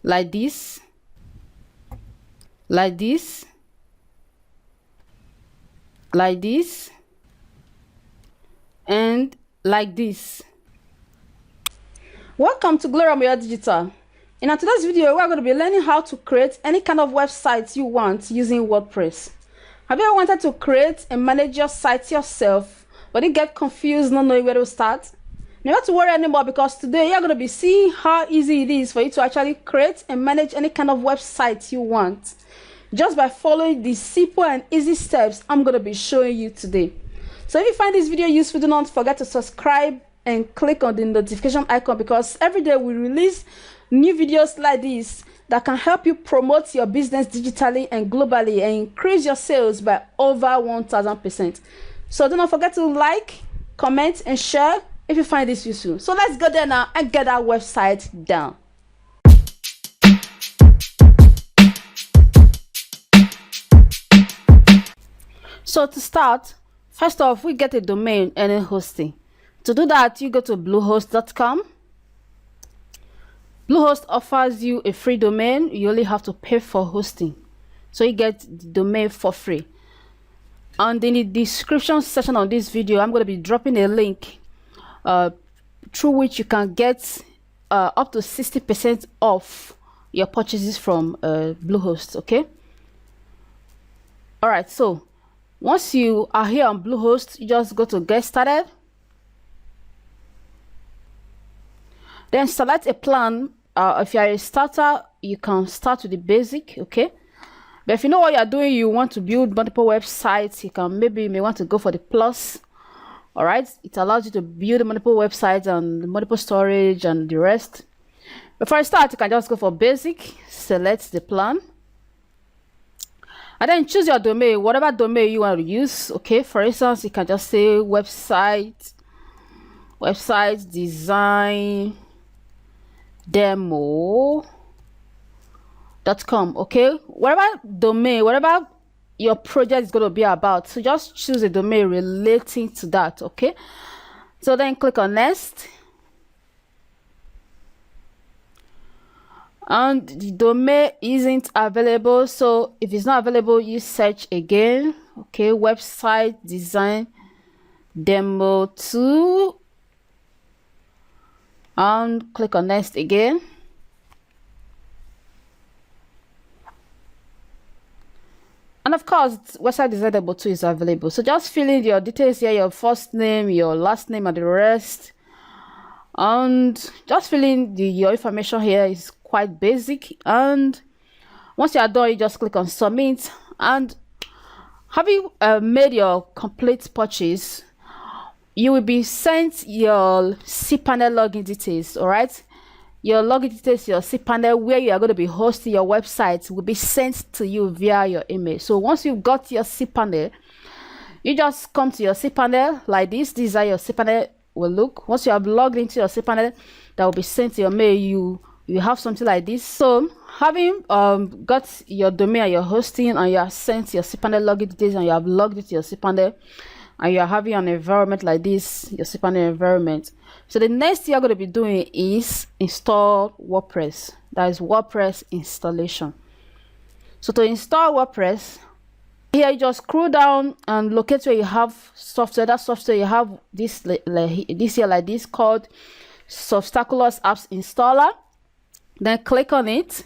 like this, like this, like this, and like this. Welcome to Glory Moya Digital. In today's video, we're going to be learning how to create any kind of website you want using WordPress. Have you ever wanted to create and manage your site yourself, but you get confused not knowing where to start? Never to worry anymore, because today you're going to be seeing how easy it is for you to actually create and manage any kind of website you want, just by following the simple and easy steps I'm going to be showing you today. So if you find this video useful, do not forget to subscribe and click on the notification icon, because every day we release new videos like this that can help you promote your business digitally and globally and increase your sales by over 1000%. So do not forget to like, comment, and share if you find this useful. So let's go there now and get our website down. So to start, first off, we get a domain and a hosting. To do that, you go to bluehost.com. Bluehost offers you a free domain. You only have to pay for hosting, so you get the domain for free. And in the description section of this video, I'm going to be dropping a link through which you can get up to 60% off your purchases from Bluehost. Okay. All right. So once you are here on Bluehost, you just go to Get Started. Then select a plan. If you are a starter, you can start with the basic, okay? But if you know what you are doing, you want to build multiple websites, you may want to go for the plus. All right, it allows you to build multiple websites and multiple storage and the rest. Before I start, you can just go for basic, select the plan, and then choose your domain, whatever domain you want to use. Okay, for instance, you can just say website design demo.com. okay, whatever domain, whatever your project is going to be about, so just choose a domain relating to that. Okay, so then click on next, and the domain isn't available, so if it's not available, you search again. Okay, website design demo 2, and click on next again. And of course, website design demo 2 is available, so just fill in your details here, your first name, your last name, and the rest, and just fill in your information here. Is quite basic, and once you are done, you just click on submit. And having made your complete purchase, you will be sent your cPanel login details. All right, your login details, your cPanel, where you are going to be hosting your website, will be sent to you via your email. So once you've got your cPanel, you just come to your cPanel like this. These are your cPanel will look. Once you have logged into your cPanel, that will be sent to your mail. You have something like this. So having got your domain and your hosting, and you have sent your cPanel login details, and you have logged into your cPanel, and you are having an environment like this, your cPanel environment. So the next thing you're going to be doing is install WordPress. That is WordPress installation. So to install WordPress, here you just scroll down and locate where you have software. That software you have this here like this, called Softaculous Apps Installer. Then click on it.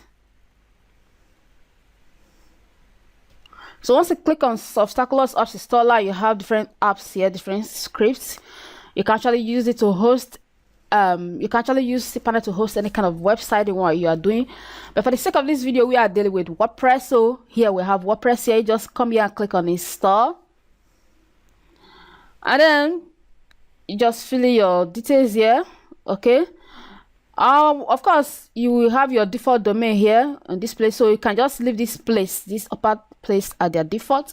So once you click on Softaculous Apps Installer, you have different apps here, different scripts. You can actually use it to host. You can actually use cPanel to host any kind of website you are doing. But for the sake of this video, we are dealing with WordPress. So here we have WordPress here. You just come here and click on install, and then you just fill in your details here. Okay. Of course, you will have your default domain here in this place, so you can just leave this place, this upper place, at their default.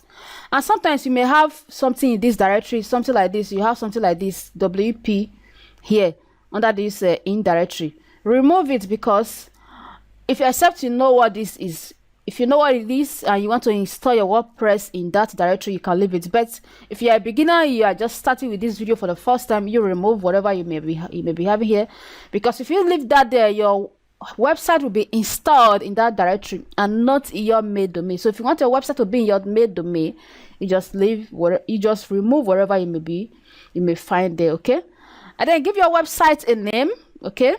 And sometimes you may have something in this directory, something like this. You have something like this WP here under this in directory. Remove it, because if you accept, you know what this is. If you know what it is and you want to install your WordPress in that directory, you can leave it. But if you are a beginner, you are just starting with this video for the first time, you remove whatever you may be having here, because if you leave that there, your website will be installed in that directory and not in your main domain. So if you want your website to be in your main domain, you just remove wherever it may be, you may find there. Okay, and then give your website a name. Okay,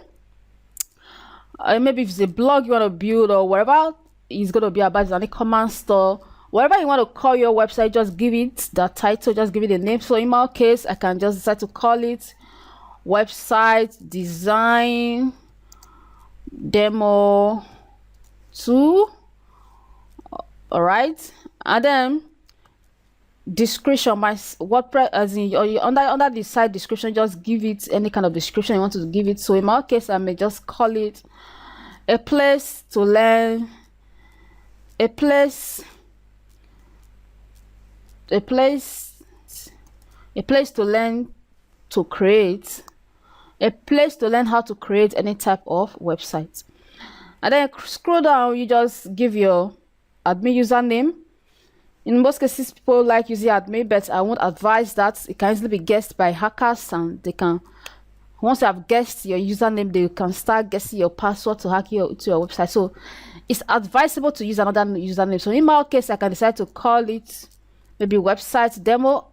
maybe if it's a blog you want to build or whatever it's going to be about, an e-commerce store, whatever you want to call your website, just give it the title, just give it a name. So in my case, I can just decide to call it website design demo 2. All right, and then description, my WordPress, as in under the site description, just give it any kind of description you want to give it. So in my case, I may just call it a place to learn, a place to learn to create, a place to learn how to create any type of website. And then scroll down, you just give your admin username. In most cases, people like using admin, but I won't advise that. It can easily be guessed by hackers, and they can, once you have guessed your username, they can start guessing your password to hack to your website. So it's advisable to use another username. So in my case, I can decide to call it maybe website demo.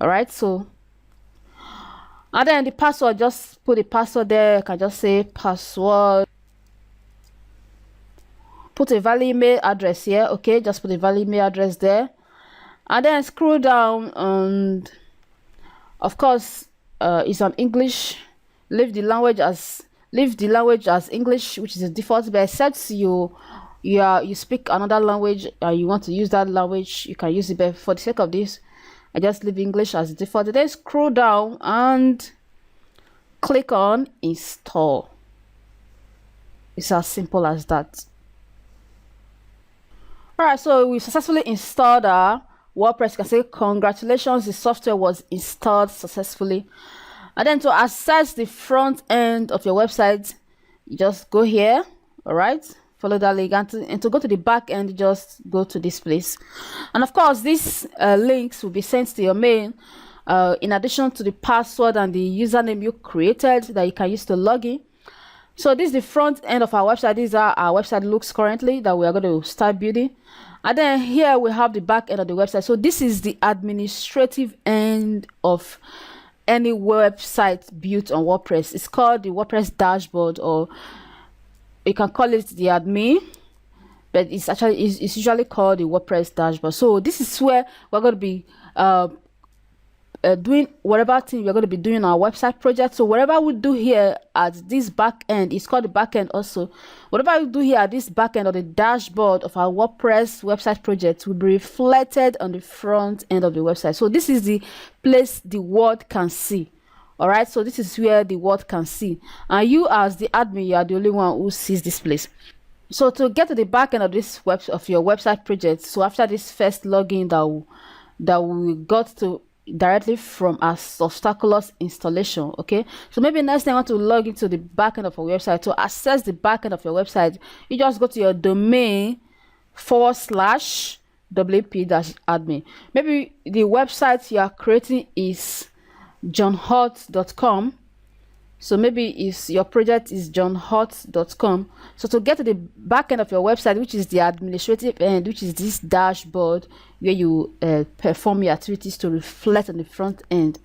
All right, so, and then the password, just put the password there. I can just say password, put a valid email address here. Okay, just put a valid email address there, and then scroll down, and of course it's on English. Leave the language as English, which is the default, but except you speak another language and you want to use that language, you can use it, but for the sake of this, I just leave English as default. Then scroll down and click on install. It's as simple as that. All right, so we successfully installed our WordPress. You can say congratulations, the software was installed successfully. And then to access the front end of your website, you just go here. All right, follow that link, and to go to the back end, just go to this place. And of course, these links will be sent to your mail, in addition to the password and the username you created that you can use to log in. So this is the front end of our website. This is how our website looks currently, that we are going to start building. And then here we have the back end of the website. So this is the administrative end of any website built on WordPress. It's called the WordPress dashboard, or you can call it the admin, but it's usually called the WordPress dashboard. So this is where we're going to be doing whatever thing we're going to be doing our website project. So whatever we do here at this back end, it's called the back end also. Whatever we do here at this back end of the dashboard of our WordPress website project will be reflected on the front end of the website. So this is the place the world can see. All right, so this is where the world can see, and you as the admin, you are the only one who sees this place. So to get to the back end of this your website project, so after this first login that we got to directly from our Obstaculous installation. Okay, so maybe next time you want to log into the back end of your website. To access the back end of your website, you just go to your domain /wp-admin. Maybe the website you are creating is johnhot.com. So maybe if your project is johnhot.com, so to get to the back end of your website, which is the administrative end, which is this dashboard where you perform your activities to reflect on the front end,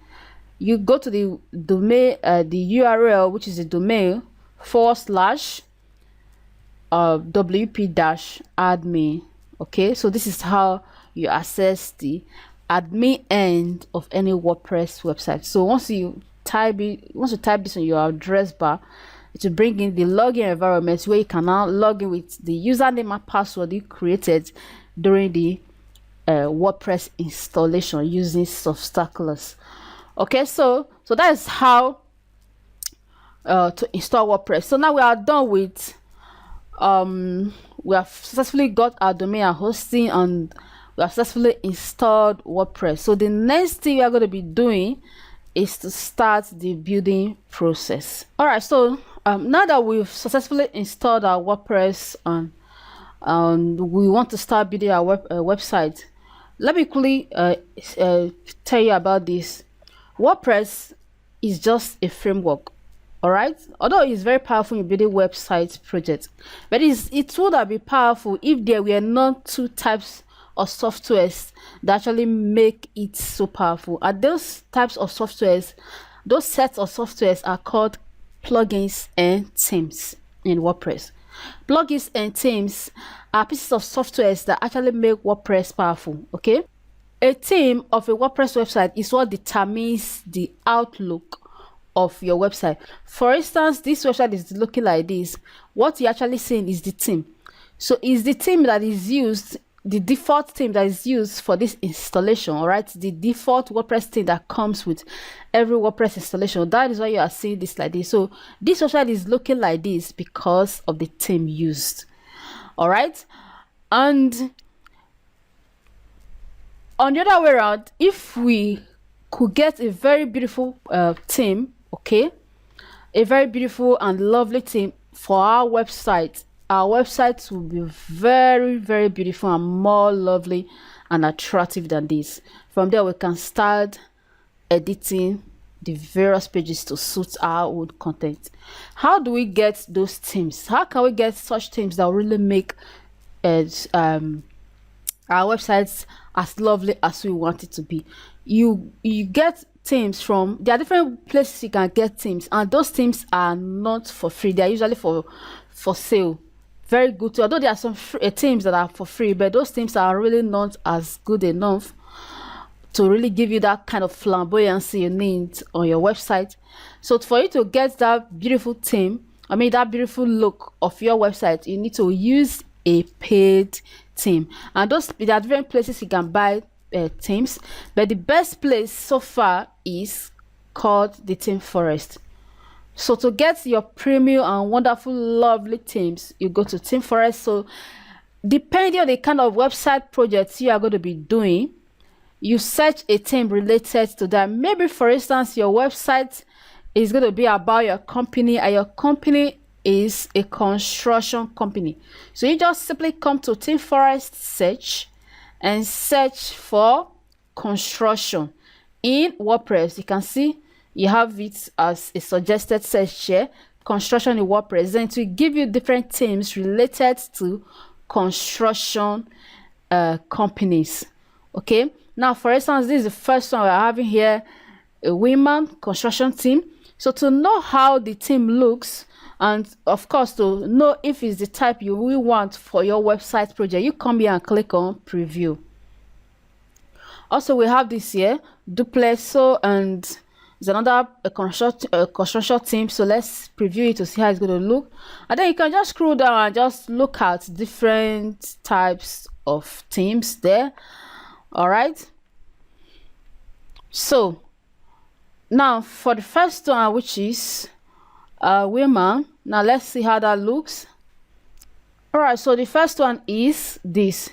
you go to the domain, the URL, which is the domain /wp-admin. Okay, so this is how you access the admin end of any WordPress website. So once you type this on your address bar, it will bring in the login environment where you can now log in with the username and password you created during the WordPress installation using Obstaculous. Okay, so that is how to install WordPress. So now we are done with we have successfully got our domain and hosting, and we have successfully installed WordPress. So the next thing we are going to be doing is to start the building process. All right, so now that we've successfully installed our WordPress and we want to start building our website, let me quickly tell you about this. WordPress is just a framework. All right, although it's very powerful in building website projects, but it would have been powerful if there were not two types of softwares that actually make it so powerful. And those types of softwares, those sets of softwares are called plugins and themes in WordPress. Plugins and themes are pieces of softwares that actually make WordPress powerful. Okay, a theme of a WordPress website is what determines the outlook of your website. For instance, this website is looking like this. What you're actually seeing is the theme. So it's the theme that is used, the default theme that is used for this installation. All right, the default WordPress theme that comes with every WordPress installation. That is why you are seeing this like this. So this website is looking like this because of the theme used. All right, and on the other way around, if we could get a very beautiful theme, okay, a very beautiful and lovely theme for our website will be very, very beautiful and more lovely and attractive than this. From there, we can start editing the various pages to suit our own content. How do we get those themes? How can we get such themes that will really make our websites as lovely as we want it to be? You get themes from, there are different places you can get themes, and those themes are not for free. They are usually for sale. Very good too. Although there are some themes that are for free, but those themes are really not as good enough to really give you that kind of flamboyancy you need on your website. So for you to get that beautiful theme, that beautiful look of your website, you need to use a paid theme. And there are different places you can buy themes, but the best place so far is called the Theme Forest. So to get your premium and wonderful lovely themes, you go to Theme Forest. So depending on the kind of website projects you are going to be doing, you search a theme related to that. Maybe for instance, your website is going to be about your company, and your company is a construction company. So you just simply come to Theme Forest search and search for construction. In WordPress, you can see you have it as a suggested search here, construction in WordPress. Then to give you different themes related to construction companies. Okay, now for instance, this is the first one we're having here, a women construction theme. So to know how the theme looks, and of course to know if it's the type you will want for your website project, you come here and click on preview. Also, we have this here, Duplexo, and it's another construction theme. So let's preview it to see how it's going to look, and then you can just scroll down and just look at different types of themes there. All right, so now for the first one, which is women, now let's see how that looks. All right, so the first one is this,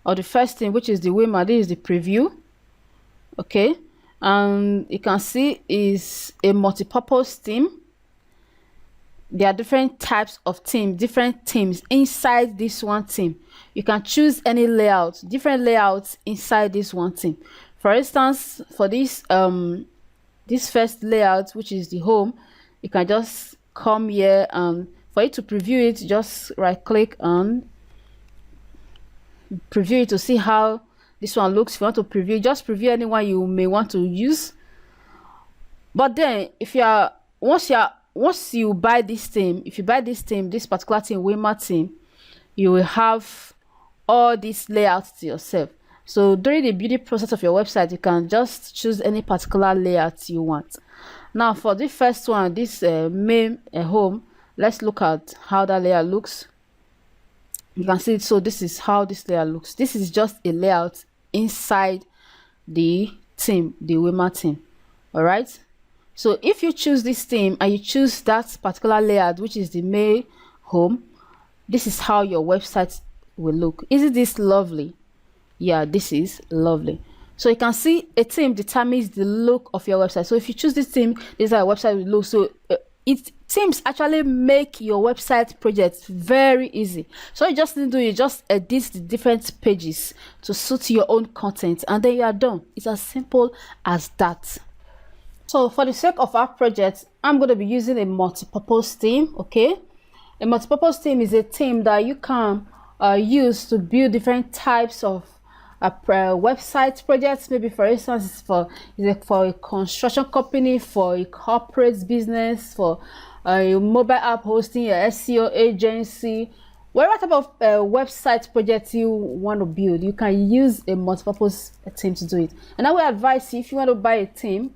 or the first thing, which is the women. This is the preview. Okay, and you can see is a multi-purpose theme. There are different types of themes, different themes inside this one theme. You can choose any layout, different layouts inside this one theme. For instance, for this this first layout, which is the home, you can just come here, and for you to preview it, just right click and preview it to see how this one looks. If you want to preview, just preview anyone you may want to use. But then if you are once you buy this theme, if you buy this theme, this particular theme, Wimmer theme, you will have all these layouts to yourself. So during the building process of your website, you can just choose any particular layout you want. Now for the first one, this main home, let's look at how that layout looks. You can see it. So this is how this layout looks. This is just a layout inside the theme, the Wimmer theme. All right, so if you choose this theme and you choose that particular layout, which is the main home, this is how your website will look. Isn't this lovely? Yeah, this is lovely. So you can see a theme determines the look of your website. So if you choose this theme, this is how your website will look. So themes actually make your website project very easy. So you just need to do, you just edit the different pages to suit your own content, and then you are done. It's as simple as that. So for the sake of our project, I'm going to be using a multi-purpose theme. Okay, a multi-purpose theme is a theme that you can use to build different types of website projects. Maybe for instance, it's for a construction company, for a corporate business, for a mobile app hosting, a SEO agency, whatever type of website project you want to build, you can use a multi-purpose theme to do it. And I will advise you, if you want to buy a theme,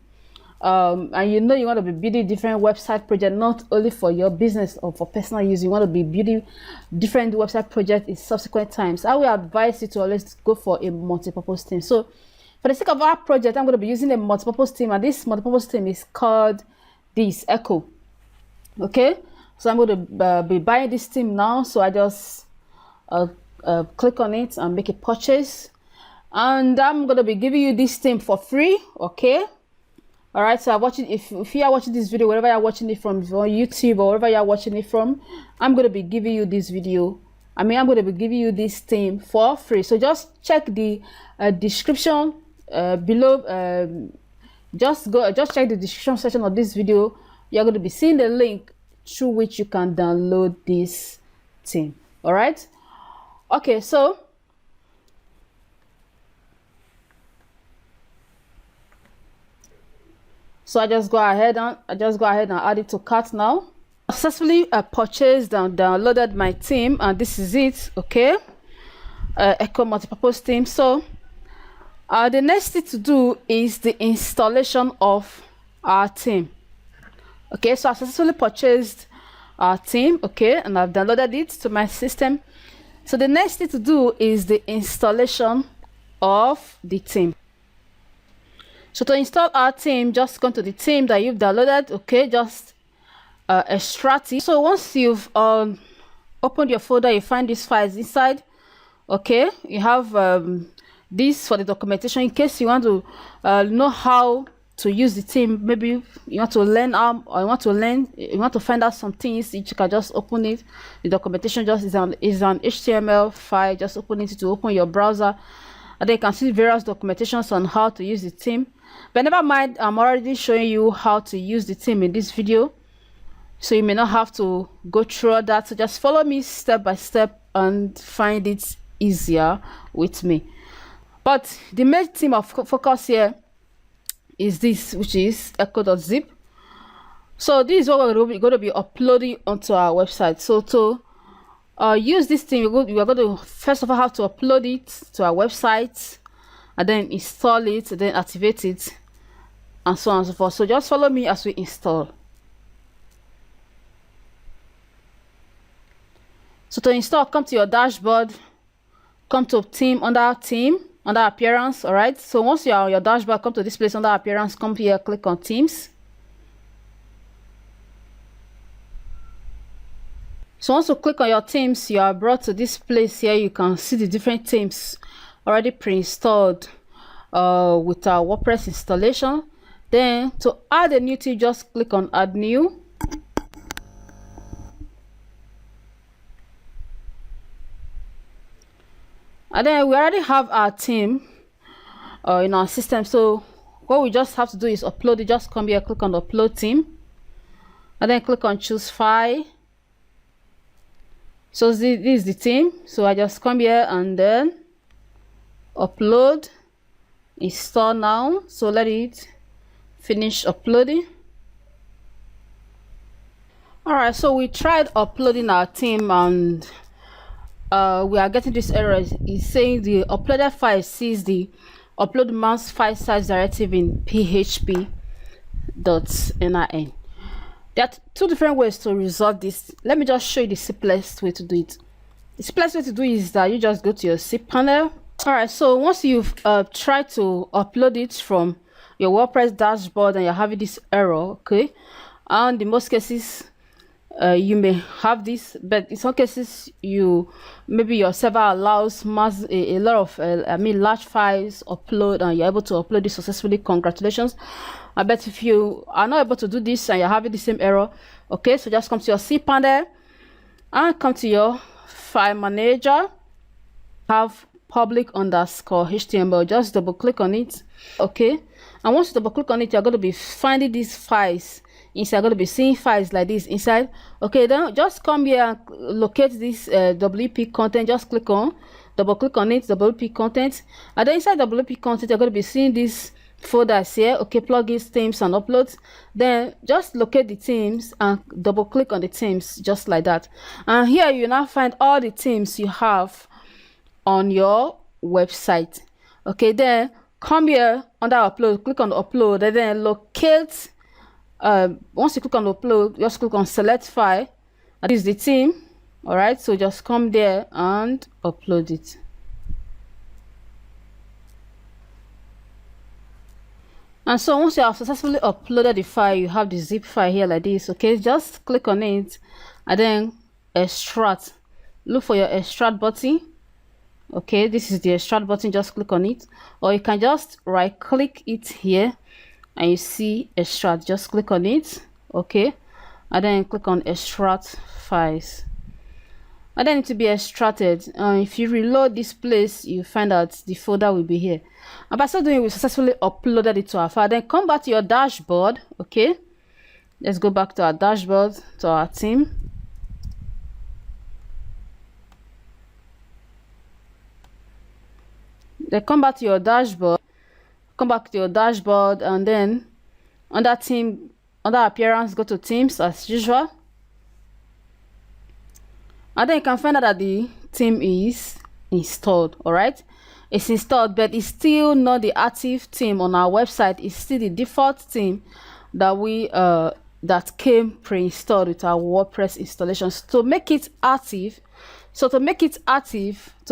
and you want to be building different website projects, not only for your business or for personal use, you want to be building different website projects in subsequent times, I will advise you to always go for a multi-purpose theme. So for the sake of our project, I'm going to be using a multi-purpose theme, and this multi-purpose theme is called this Echo. Okay, so I'm going to be buying this theme now. So I just click on it and make a purchase, and I'm going to be giving you this theme for free. Okay, all right, so if you are watching this video, wherever you're watching it from, on YouTube or wherever you're watching it from, I'm going to be giving you this video. I'm going to be giving you this theme for free. So just check the description below. Just check the description section of this video. You're going to be seeing the link through which you can download this theme. All right. Okay, so I just go ahead and add it to cart now. Successfully purchased and downloaded my theme, and this is it. Okay, Echo multipurpose theme. So the next thing to do is the installation of our theme. Okay, so I successfully purchased our theme. Okay, and I've downloaded it to my system. So the next thing to do is the installation of the theme. So to install our theme, just go to the theme that you've downloaded. Okay, just extract it. So once you've opened your folder, you find these files inside. Okay, you have this for the documentation in case you want to know how to use the theme. Maybe you want to learn or you want to find out some things. You can just open it. The documentation just is an HTML file. Just open it to open your browser, and then you can see various documentations on how to use the theme. But never mind, I'm already showing you how to use the theme in this video, so you may not have to go through all that. So just follow me step by step and find it easier with me. But the main theme of focus here is this, which is echo.zip. So this is what we're going to be uploading onto our website. So to use this theme, we are going to first of all have to upload it to our website, and then install it, then activate it, and so on and so forth. So just follow me as we install. So to install, come to your dashboard, come to theme, under appearance. All right, so once you are on your dashboard, come to this place under appearance, come here, click on themes. So once you click on your themes, you are brought to this place here. You can see the different themes already pre-installed with our WordPress installation. Then to add a new theme, just click on add new. And then we already have our theme in our system. So what we just have to do is upload it. Just come here, click on upload theme, and then click on choose file. So this is the theme. So I just come here and then upload, install now. So let it finish uploading. All right, so we tried uploading our theme, and we are getting this error. It's saying the uploaded file sees the upload mouse file size directive in php.nin. There are two different ways to resolve this. Let me just show you the simplest way to do it. The simplest way to do it is that you just go to your cPanel. All right, so once you've tried to upload it from your WordPress dashboard and you're having this error, okay, and in most cases you may have this, but in some cases maybe your server allows a lot of large files upload, and you're able to upload it successfully. Congratulations. I bet if you are not able to do this and you're having the same error, okay, so just come to your cPanel and come to your file manager, have public_HTML, just double click on it, okay, And once you double click on it, you're going to be finding these files inside. You're going to be seeing files like this inside. Okay, then just come here and locate this WP content. Just click on, double click on it, WP content, and then inside WP content you're going to be seeing this folders here. Okay, plugins, themes, and uploads. Then just locate the themes and double click on the themes, just like that. And here you now find all the themes you have on your website. Okay, then come here under upload, click on upload, and then locate. Once you click on upload, just click on select file, and this is the theme. All right, so just come there and upload it. And so once you have successfully uploaded the file, you have the zip file here like this. Okay, just click on it and then extract. Look for your extract button. Okay, this is the extract button. Just click on it, or you can just right click it here and you see extract. Just click on it. Okay, and then click on extract files, and then it will be extracted. If you reload this place, you find out the folder will be here. And by so doing, we successfully uploaded it to our file. Then come back to your dashboard. Okay, let's go back to our dashboard, to our theme. Then come back to your dashboard. Come back to your dashboard, and then under theme, under appearance, go to themes as usual. And then you can find out that the theme is installed. All right, it's installed, but it's still not the active theme on our website. It's still the default theme that we that came pre-installed with our WordPress installations. To make it active, to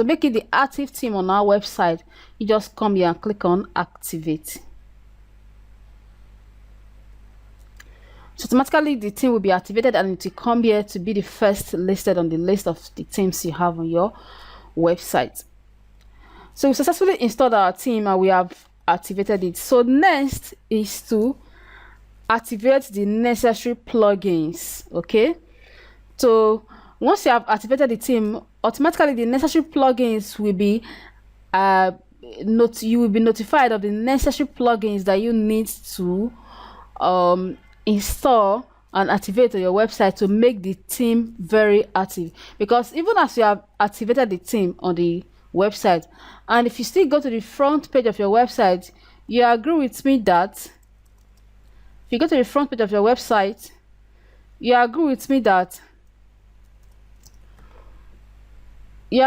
make it the active theme on our website, you just come here and click on activate. So automatically the theme will be activated, and it will come here to be the first listed on the list of the themes you have on your website. So we successfully installed our theme and we have activated it. So next is to activate the necessary plugins. Okay, so once you have activated the theme, automatically the necessary plugins will be you will be notified of the necessary plugins that you need to install and activate on your website to make the theme very active. Because even as you have activated the theme on the website, and if you still go to the front page of your website, you agree with me that if you go to the front page of your website, you agree with me that we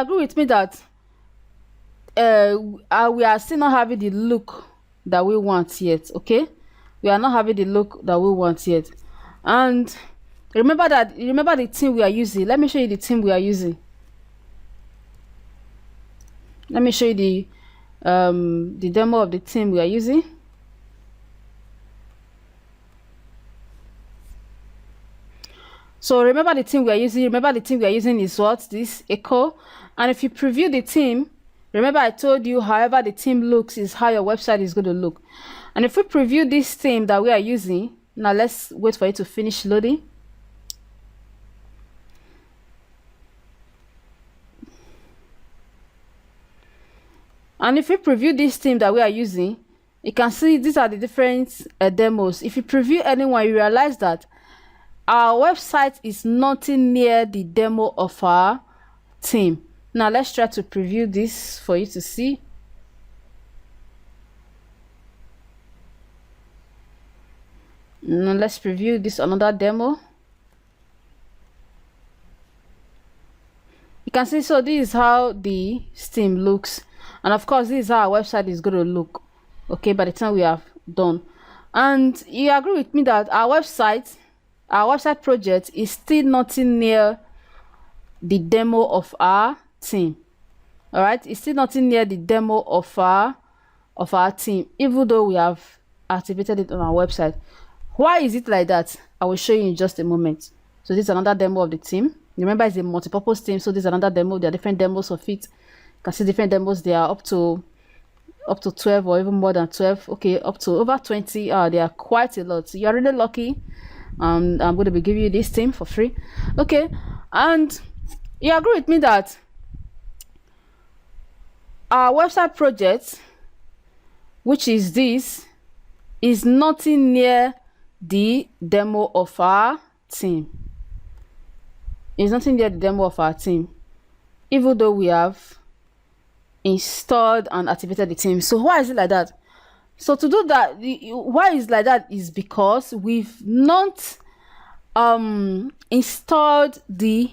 are still not having the look that we want yet. Okay, we are not having the look that we want yet. And remember the theme we are using. Let me show you the theme we are using. Let me show you the demo of the theme we are using. So remember the theme we are using. Remember the theme we are using is what? This Echo. And if you preview the theme, remember I told you however the theme looks is how your website is going to look. And if we preview this theme that we are using, now let's wait for it to finish loading. And if we preview this theme that we are using, you can see these are the different demos. If you preview anyone, you realize that our website is nothing near the demo of our theme. Now let's try to preview this for you to see. Now let's preview this another demo. You can see, so this is how the theme looks, and of course this is how our website is going to look, okay, by the time we have done. And you agree with me that our website project is still nothing near the demo of our theme. All right, it's still nothing near the demo of our theme, even though we have activated it on our website. Why is it like that? I will show you in just a moment. So this is another demo of the theme. Remember, it's a multi-purpose theme, so this is another demo. There are different demos of it. You can see different demos. They are up to 12 or even more than 12. Okay, up to over 20. They are quite a lot. So you're really lucky. I'm going to be giving you this theme for free. Okay, and you agree with me that our website project, which is this, is nothing near the demo of our theme. It's nothing near the demo of our theme, even though we have installed and activated the theme. So why is it like that? So to do that, why is like that is because we've not installed the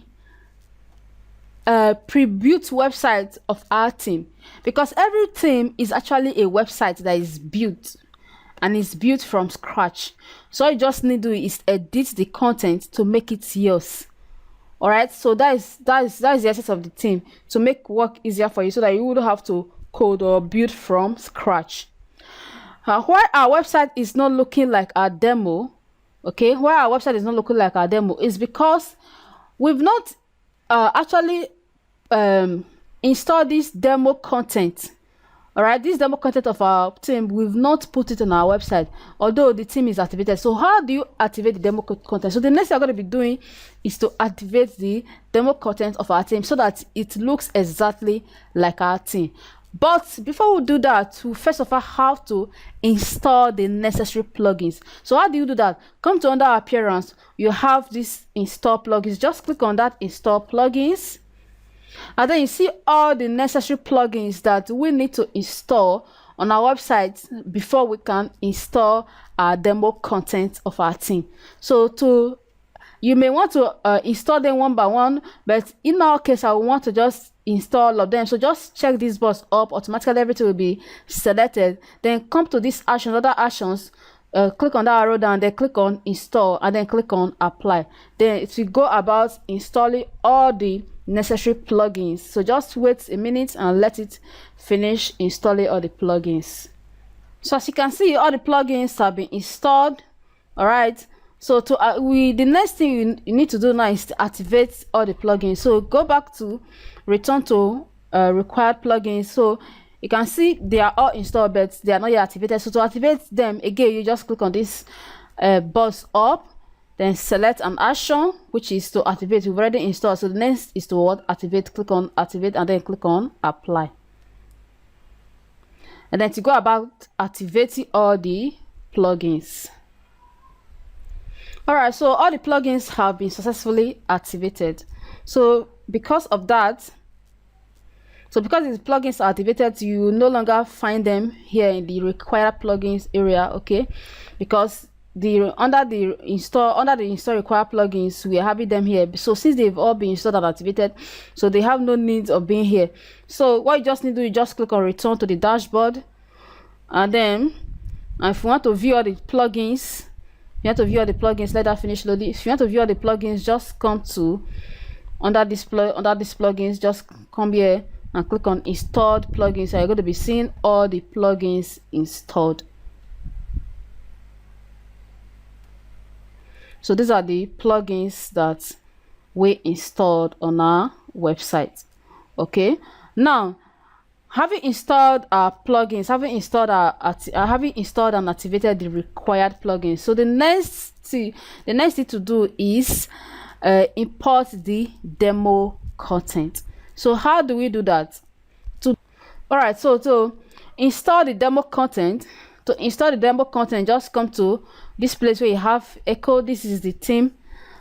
pre-built website of our theme, because every theme is actually a website that is built and is built from scratch. So all you just need to do is edit the content to make it yours. All right, so that is the essence of the theme, to make work easier for you so that you wouldn't have to code or build from scratch. Why our website is not looking like our demo, okay, why our website is not looking like our demo is because we've not actually installed this demo content. All right, this demo content of our theme, we've not put it on our website, although the theme is activated. So how do you activate the demo content? So the next thing I'm going to be doing is to activate the demo content of our theme so that it looks exactly like our theme. But before we do that, we first of all have to install the necessary plugins. So how do you do that? Come to under appearance, you have this install plugins. Just click on that install plugins, and then you see all the necessary plugins that we need to install on our website before we can install our demo content of our theme. So you may want to install them one by one, but in our case I want to just install all of them. So just check this box up, automatically everything will be selected. Then come to this action, other actions, click on that arrow down, then click on install, and then click on apply. Then it will go about installing all the necessary plugins. So just wait a minute and let it finish installing all the plugins. So as you can see, all the plugins have been installed. All right, so to the next thing you need to do now is to activate all the plugins. So go back to return to required plugins. So you can see they are all installed, but they are not yet activated. So to activate them again, you just click on this box up, then select an action, which is to activate. We've already installed, so the next is to what? Activate. Click on activate, and then click on apply. And then to go about activating all the plugins. All right, so all the plugins have been successfully activated. So because of that, because these plugins are activated, you no longer find them here in the required plugins area, okay? Because under the install required plugins, we are having them here. So since they've all been installed and activated, so they have no need of being here. So what you just need to do, you just click on return to the dashboard, and then if you want to view all the plugins, let that finish loading. If you want to view all the plugins, just come to under this plugins, just come here and click on installed plugins. So you're going to be seeing all the plugins installed. So these are the plugins that we installed on our website. Okay, now having installed our plugins, having installed and activated the required plugins, so the next thing to do is import the demo content. So how do we do that? All right, so to install the demo content, just come to this place where you have echo. This is the theme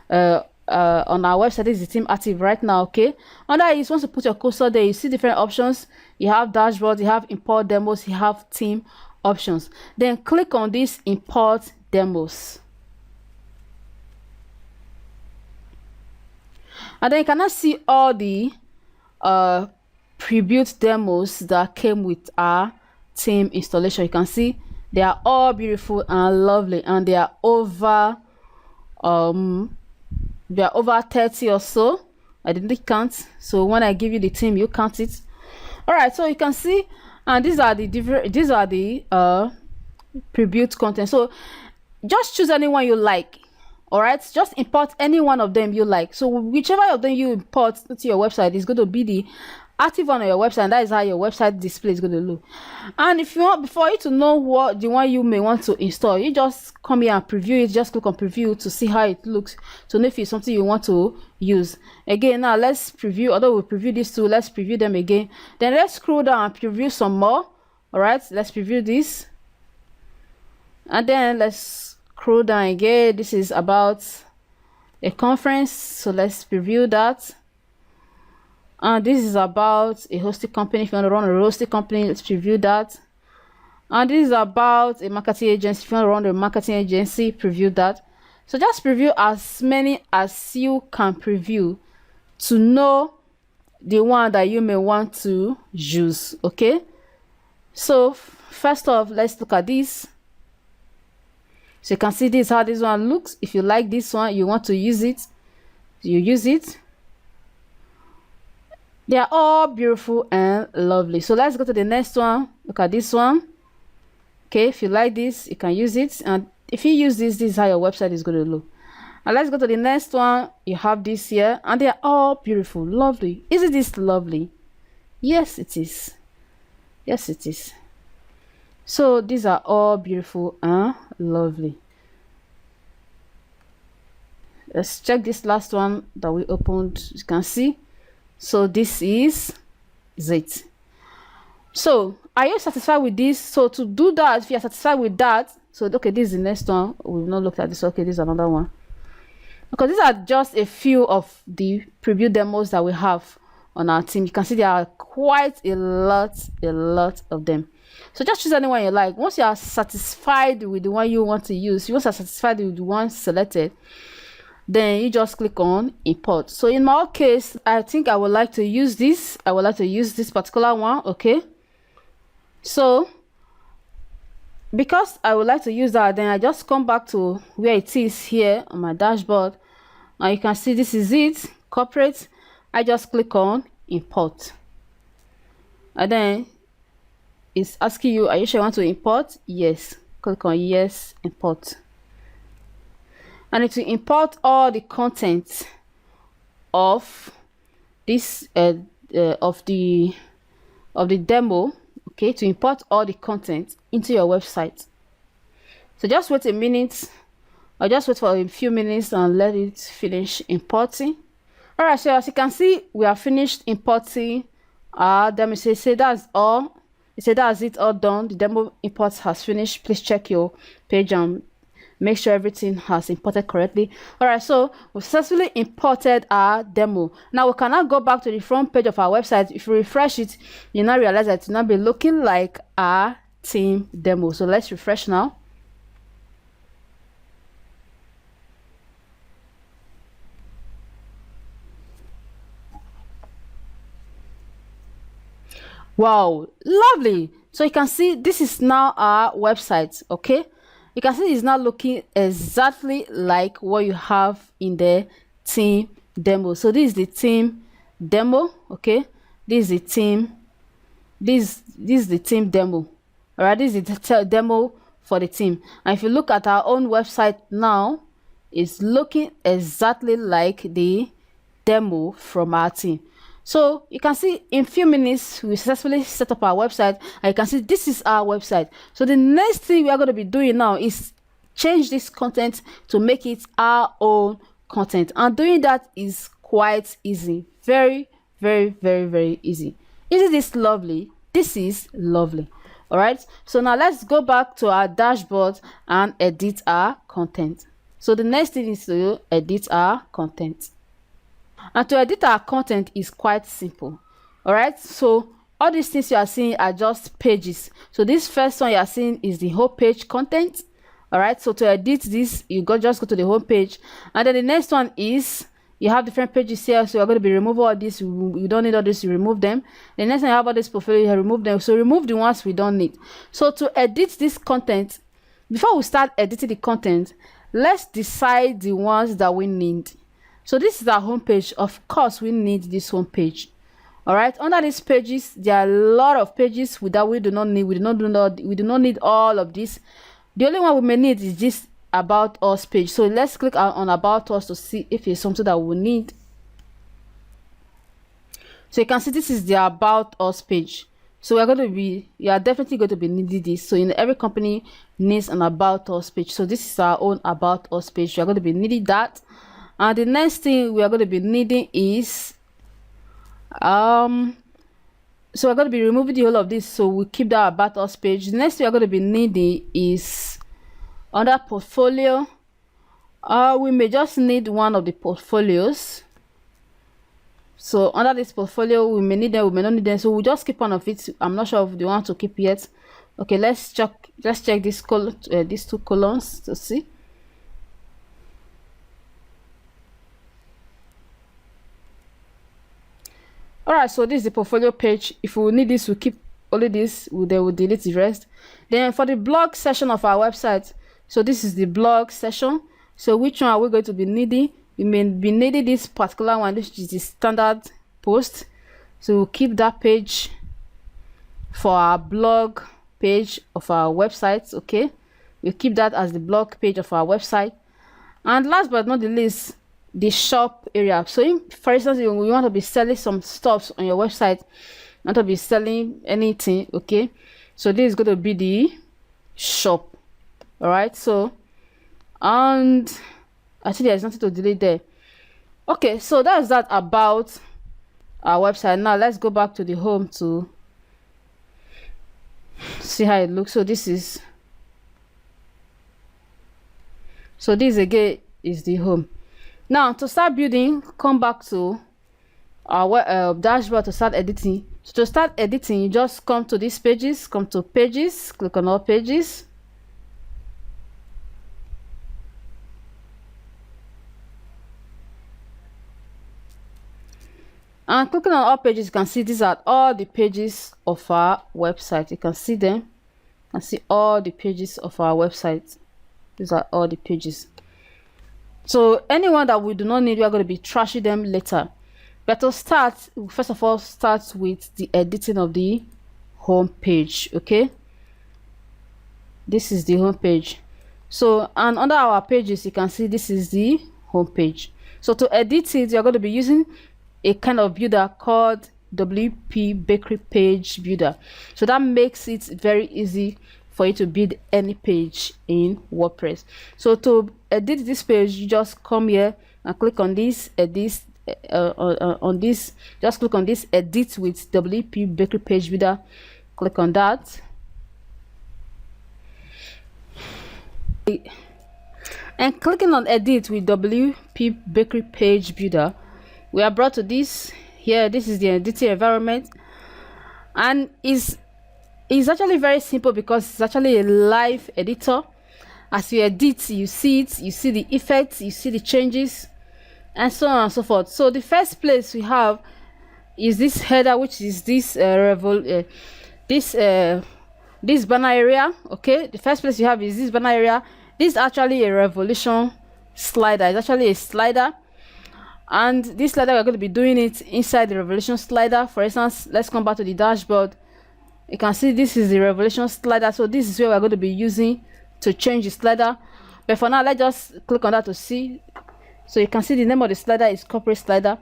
on our website. This is the theme active right now. Okay, under it, once you put your cursor there, you see different options. You have dashboard, you have import demos, you have theme options. Then click on this import demos, and then you cannot see all the pre-built demos that came with our theme installation. You can see they are all beautiful and lovely, and they are over 30 or so. I didn't count, so when I give you the theme, you count it. All right, so you can see, and these are the pre-built content. So just choose anyone you like. All right, just import any one of them you like. So whichever of them you import to your website is going to be the active one on your website, and that is how your website display is going to look. And if you want, before you to know what the one you may want to install, you just come here and preview it. Just click on preview to see how it looks, to know if it's something you want to use. Again, now let's preview. Although we preview these two, let's preview them again. Then let's scroll down and preview some more. All right, let's preview this. And then let's scroll down again. This is about a conference, so let's preview that. And this is about a hosting company. If you want to run a hosting company, let's preview that. And this is about a marketing agency. If you want to run a marketing agency, preview that. So just preview as many as you can preview to know the one that you may want to use. Okay, so first off, let's look at this. So you can see this, how this one looks. If you like this one, you want to use it, you use it. They are all beautiful and lovely. So let's go to the next one. Look at this one. Okay, if you like this, you can use it. And if you use this, this is how your website is going to look. And let's go to the next one. You have this here, and they are all beautiful, lovely. Isn't this lovely? Yes, it is. Yes, it is. So these are all beautiful and lovely. Let's check this last one that we opened. You can see. So this is it. So are you satisfied with this? So to do that, if you are satisfied with that, so okay, this is the next one. We've not looked at this. Okay, this is another one. Because these are just a few of the preview demos that we have on our team. You can see there are quite a lot of them. So just choose anyone you like. Once you are satisfied with the one you want to use, once you are satisfied with the one selected, then you just click on import. So in my case, I think I would like to use this. I would like to use this particular one. Okay, so because I would like to use that, then I just come back to where it is here on my dashboard. Now you can see this is it, corporate. I just click on import, and then it's asking you, are you sure you want to import? Yes. Click on yes, import. And it will import all the content of this of the demo. Okay, to import all the content into your website. So just wait a minute, or just wait for a few minutes and let it finish importing. All right, so as you can see, we are finished importing our demo. Say that's all. It said that's it, all done. The demo import has finished. Please check your page and make sure everything has imported correctly. All right, so we successfully imported our demo. Now we can now go back to the front page of our website. If you refresh it, you now realize that it will now be looking like our team demo. So let's refresh now. Wow, lovely. So you can see this is now our website. Okay, you can see it's now looking exactly like what you have in the team demo. So this is the team demo. Okay, this is the team, this is the team demo. All right, this is the demo for the team. And if you look at our own website now, it's looking exactly like the demo from our team. So you can see in few minutes we successfully set up our website, and you can see this is our website. So the next thing we are going to be doing now is change this content to make it our own content, and doing that is quite easy. Very easy. Isn't this lovely? This is lovely. All right, so now let's go back to our dashboard and edit our content. So the next thing is to edit our content. And to edit our content is quite simple. All right, so all these things you are seeing are just pages. So this first one you are seeing is the whole page content. All right, so to edit this, you just go to the home page, and then the next one is you have different pages here. So you're going to be remove all this. You don't need all this, you remove them. The next one you have all this portfolio, you remove them. So remove the ones we don't need. So to edit this content, before we start editing the content, let's decide the ones that we need. So this is our home page. Of course, we need this home page. All right, under these pages, there are a lot of pages that we do not need. We do not need all of this. The only one we may need is this about us page. So let's click on about us to see if it's something that we need. So you can see this is the about us page. So you are definitely going to be needing this. So in every company needs an about us page. So this is our own about us page. You are going to be needing that. And the next thing we are going to be needing is so we're going to be removing the whole of this, so we keep that about us page. The next thing we're going to be needing is Under portfolio, we may just need one of the portfolios. So under this portfolio, we may need them, we may not need them, so we'll just keep one of it. I'm not sure if they want to keep yet. Okay, let's check this these two columns to see. All right, so this is the portfolio page. If we need this, we'll keep only this, then we'll delete the rest. Then for the blog section of our website, so this is the blog section. So which one are we going to be needing? We may be needing this particular one, which is the standard post. So we'll keep that page for our blog page of our website. Okay, we'll keep that as the blog page of our website. And last but not the least, the shop area. So for instance, you want to be selling some stuff on your website, not to be selling anything. Okay, so this is going to be the shop. All right, so and I think there's nothing to delete there. Okay, so that's that about our website. Now let's go back to the home to see how it looks. So this again is the home. Now to start building, come back to our dashboard to start editing. So to start editing, you just come to these pages, come to pages, click on all pages. And clicking on all pages, you can see these are all the pages of our website. You can see them. You can see all the pages of our website. These are all the pages. So anyone that we do not need, we are going to be trashing them later. But to start, first of all, start with the editing of the home page. Okay, this is the home page. So, and under our pages, you can see this is the home page. So to edit it, you're going to be using a kind of builder called WP Bakery Page Builder. So that makes it very easy for you to build any page in WordPress. So to edit this page, you just come here and click on this, edit on this. Just click on this, edit with WP Bakery Page Builder. Click on that, and clicking on edit with WP Bakery Page Builder, we are brought to this here. This is the editing environment, and it's actually very simple because it's actually a live editor. As you edit, you see it, you see the effects, you see the changes, and so on and so forth. So the first place we have is this header, which is this this banner area. Okay, the first place you have is this banner area. This is actually a revolution slider. It's actually a slider, and this slider we're going to be doing it inside the revolution slider. For instance, let's come back to the dashboard. You can see this is the revolution slider. So this is where we're going to be using to change the slider. But for now, let's just click on that to see. So you can see the name of the slider is corporate slider.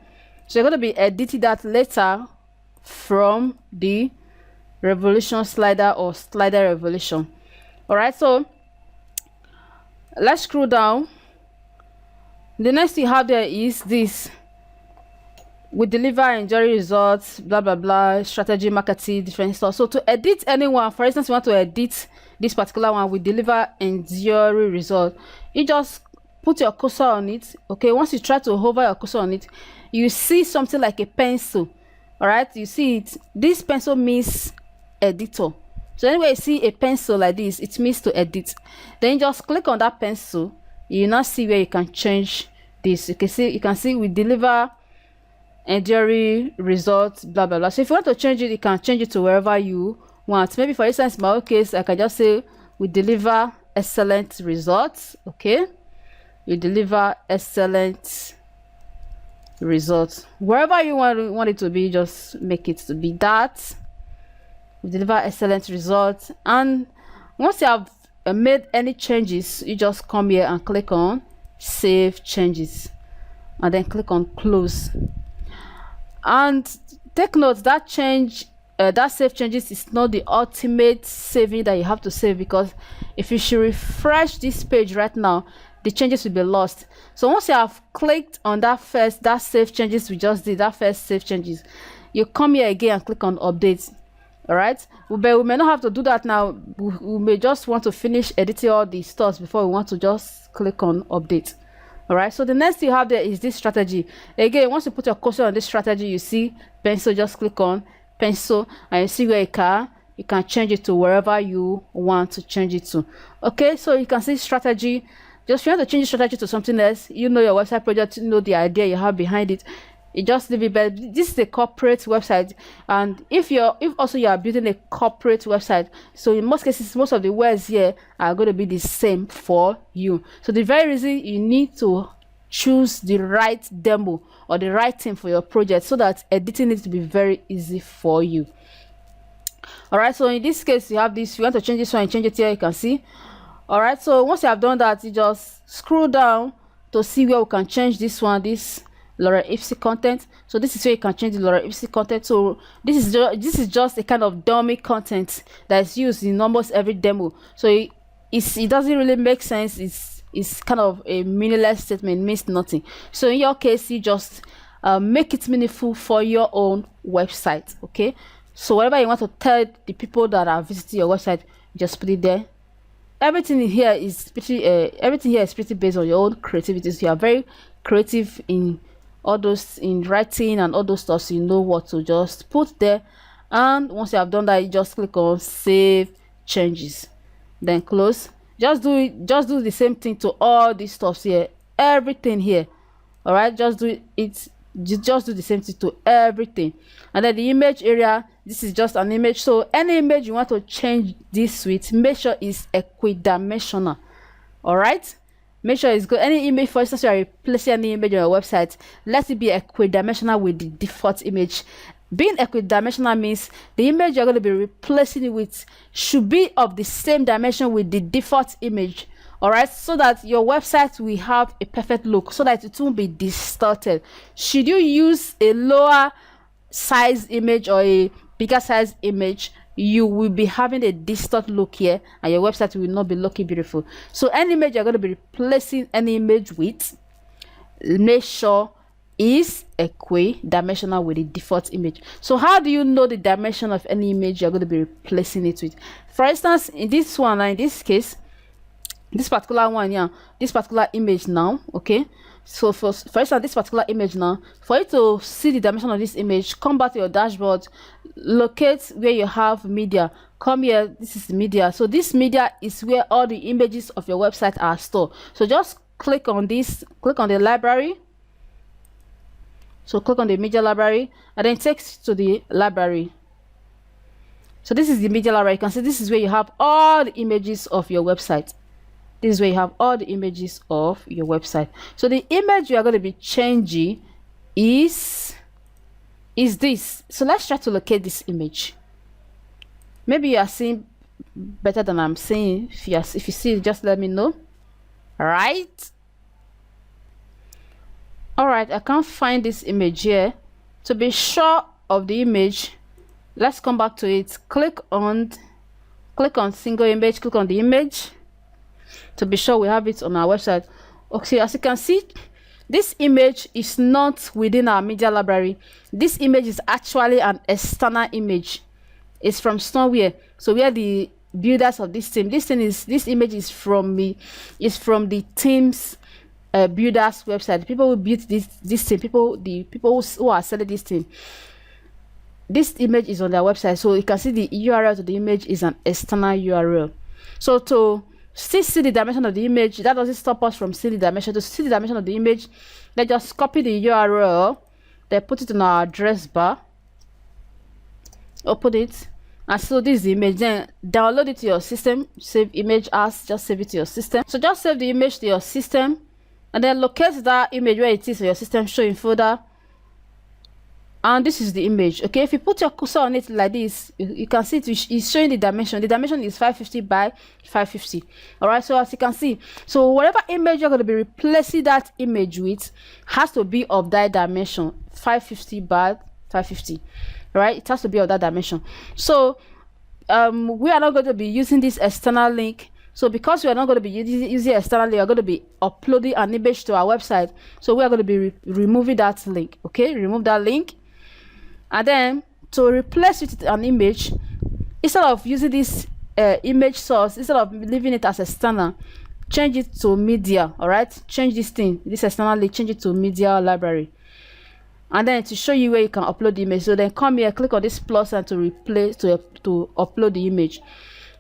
So you're going to be editing that later from the revolution slider or slider revolution. All right, so let's scroll down. The next thing you have there is this: we deliver enduring results, blah blah blah, strategy, marketing, different stuff. So to edit anyone, for instance, you want to edit this particular one, we deliver enduring result. You just put your cursor on it. Okay, once you try to hover your cursor on it, you see something like a pencil. All right, you see it. This pencil means editor. So anyway, you see a pencil like this, it means to edit. Then you just click on that pencil. You now see where you can change this. You can see we deliver enduring results, blah blah blah. So if you want to change it, you can change it to wherever you want. Maybe for instance, in my own case, I can just say we deliver excellent results. Okay, we deliver excellent results. Wherever you want it to be, just make it to be that. We deliver excellent results. And once you have made any changes, you just come here and click on save changes, and then click on close. And take note that that save changes is not the ultimate saving that you have to save, because if you should refresh this page right now, the changes will be lost. So once you have clicked on that save changes we just did, that first save changes, you come here again and click on update. All right, but we may not have to do that now. We may just want to finish editing all the stuff before we want to just click on update. All right, so the next thing you have there is this strategy. Again, once you put your cursor on this strategy, you see pencil. Just click on pencil and you see where you can change it to wherever you want to change it to. Okay, so you can see strategy. Just if you want to change the strategy to something else, you know your website project, you know the idea you have behind it, you just leave it. But this is a corporate website, and if also you are building a corporate website, so in most cases most of the words here are going to be the same for you. So the very reason you need to choose the right demo or the right thing for your project, so that editing it to be very easy for you. All right, so in this case you have this. If you want to change this one, change it here, you can see. All right, so once you have done that, you just scroll down to see where we can change this one, this Laura Ipsy content. So this is where you can change the Laura Ipsy content. So this is just a kind of dummy content that is used in almost every demo. So it doesn't really make sense. It's kind of a meaningless statement, means nothing. So in your case, you just make it meaningful for your own website. Okay, so whatever you want to tell the people that are visiting your website, just put it there. Everything here is pretty based on your own creativity. So you are very creative in all those, in writing and all those stuff, so you know what to just put there. And once you have done that, you just click on save changes, then close. Just do the same thing to all these stuffs here, everything here. All right, just do the same thing to everything. And then the image area, this is just an image. So any image you want to change this with, make sure it's equidimensional. All right, make sure it's good. Any image, for instance, you are replacing any image on your website, let it be equidimensional with the default image. Being equidimensional means the image you're going to be replacing it with should be of the same dimension with the default image. All right, so that your website will have a perfect look, so that it won't be distorted. Should you use a lower size image or a bigger size image, you will be having a distorted look here, and your website will not be looking beautiful. So any image you're going to be replacing any image with, make sure is equidimensional with the default image. So how do you know the dimension of any image you're going to be replacing it with? For instance, in this one, in this case, this particular one, this particular image now, okay, so for instance, this particular image now, for you to see the dimension of this image, come back to your dashboard, locate where you have media, come here, this is the media. So this media is where all the images of your website are stored. So just click on this, click on the library. So click on the media library, and then it takes you to the library. So this is the media library. You can see this is where you have all the images of your website. This is where you have all the images of your website. So the image you are going to be changing is this. So let's try to locate this image. Maybe you are seeing better than I'm seeing. If you see it, just let me know. All right. All right, I can't find this image here. To be sure of the image, let's come back to it. Click on single image, click on the image to be sure we have it on our website. Okay, as you can see, this image is not within our media library. This image is actually an external image. It's from somewhere. So we are the builders of this theme. This image is from me. It's from the team's builders website. The people who built this theme, the people who are selling this theme. This image is on their website, so you can see the URL to the image is an external URL. So to still see the dimension of the image, that doesn't stop us from seeing the dimension. To see the dimension of the image, let's just copy the URL, then put it in our address bar, open it, and so this is the image. Then download it to your system, save image as, just save it to your system. So just save the image to your system, and then locate that image where it is on your system, show in folder. And this is the image. Okay, if you put your cursor on it like this, you can see it's showing the dimension. The dimension is 550 by 550. All right, so as you can see, so whatever image you're going to be replacing that image with has to be of that dimension, 550 by 550. All right, it has to be of that dimension. So we are not going to be using this external link. So because we are not going to be using externally, we are going to be uploading an image to our website. So we are going to be removing that link. Okay, remove that link. And then to replace it with an image, instead of using this image source, instead of leaving it as external, change it to media. All right, change this thing, this externally, change it to media library, and then to show you where you can upload the image. So then come here, click on this plus and to replace to upload the image.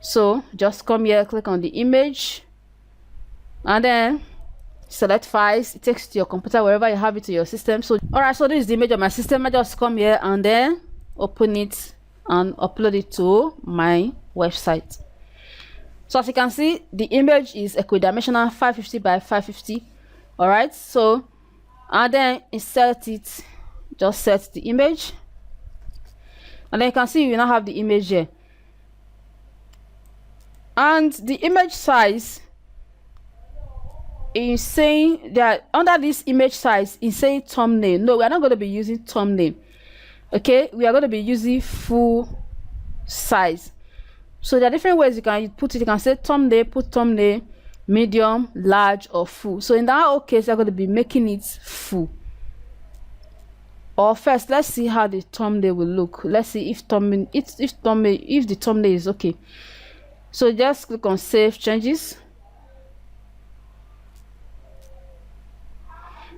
So just come here, click on the image, and then select files. It takes to your computer, wherever you have it to your system. So all right, so this is the image of my system. I just come here and then open it and upload it to my website. So as you can see, the image is equidimensional, 550 by 550. All right, so and then insert it, just set the image, and then you can see you now have the image here, and the image size is saying that under this image size is saying thumbnail. No, we are not going to be using thumbnail. Okay, we are going to be using full size. So there are different ways you can put it. You can say thumbnail, put thumbnail, medium, large, or full. So in that case, you're going to be making it full. Or first, let's see how the thumbnail will look. Let's see if the thumbnail is okay. So just click on Save Changes.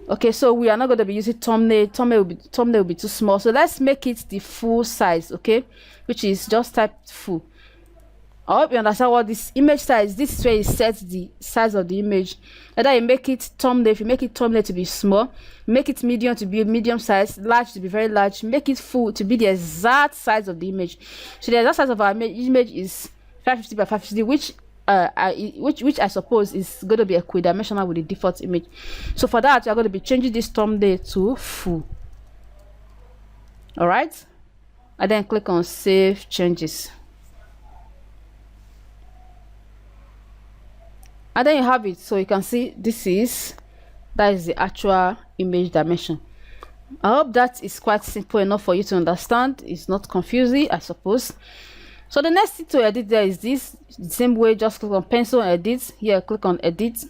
Okay, so we are not going to be using thumbnail. Thumbnail will be too small. So let's make it the full size, okay? Which is just type full. I hope you understand what this image size. This is where you set the size of the image. Either you make it thumbnail. If you make it thumbnail to be small, make it medium to be medium size, large to be very large, make it full to be the exact size of the image. So the exact size of our image is 550 by 550, which I suppose is going to be equidimensional with the default image. So for that, you're going to be changing this thumbnail to full. All right, and then click on Save Changes, and then you have it. So you can see that is the actual image dimension. I hope that is quite simple enough for you to understand. It's not confusing, I suppose. So the next thing to edit there is this. The same way, just click on pencil and edit. Here, click on edit.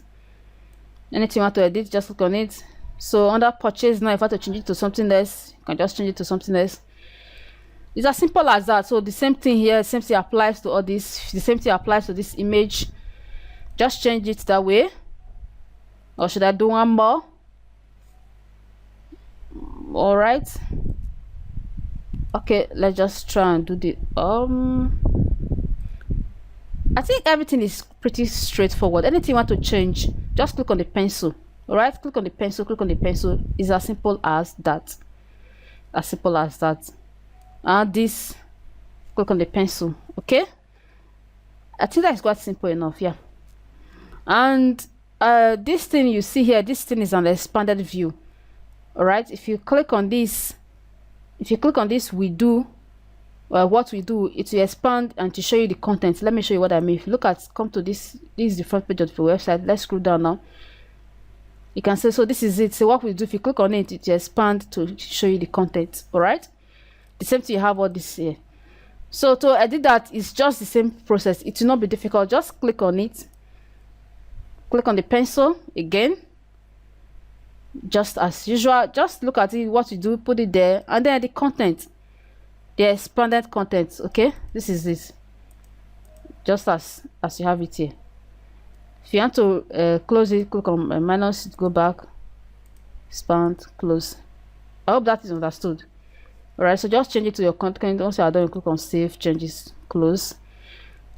Anything you want to edit, just click on it. So under purchase now, if you want to change it to something else, you can just change it to something else. It's as simple as that. So the same thing here, same thing applies to all this. The same thing applies to this image. Just change it that way. Or should I do one more? All right. Okay, let's just try and do the I think everything is pretty straightforward. Anything you want to change, just click on the pencil. All right, click on the pencil, click on the pencil. It's as simple as that. As simple as that. And this, click on the pencil. Okay, I think that's quite simple enough. Yeah. And this thing you see here, this thing is an expanded view. All right, if you click on this, we do what we do, it will expand and to show you the content. Let me show you what I mean. If you look at, come to this is the front page of the website. Let's scroll down now. You can say, so this is it. So what we do, if you click on it, it will expand to show you the content. All right, the same thing, you have all this here. So to edit that is just the same process. It will not be difficult. Just click on it, click on the pencil again, just as usual. Just look at it, what you do, put it there, and then the content, the expanded content. Okay, this is this, just as you have it here. If you want to close it, click on minus, go back, expand, close. I hope that is understood. All right, so just change it to your content. Once you are done, click on Save Changes, close.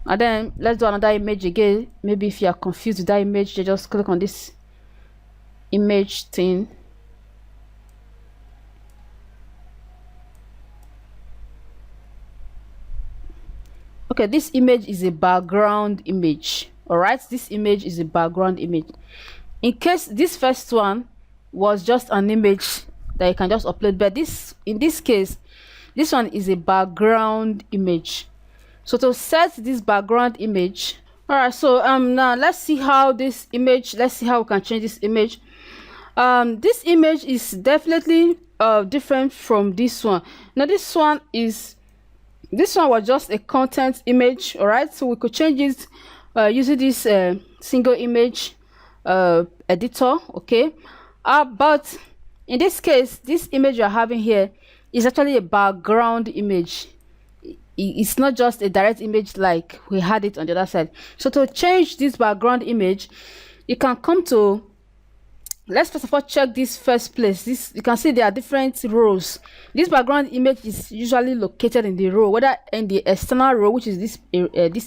And then let's do another image again. Maybe if you are confused with that image, you just click on this image thing. Okay, this image is a background image. All right, this image is a background image. In case this first one was just an image that you can just upload, but in this case, this one is a background image. So to set this background image, all right, so now let's see how this image, let's see how we can change this image. This image is definitely different from this one. Now this one was just a content image. All right, so we could change it using this single image editor. Okay, but in this case, this image you're having here is actually a background image. it's not just a direct image like we had it on the other side. So to change this background image, you can come to, let's first of all check this first place. This, you can see there are different rows. This background image is usually located in the row, whether in the external row, which is this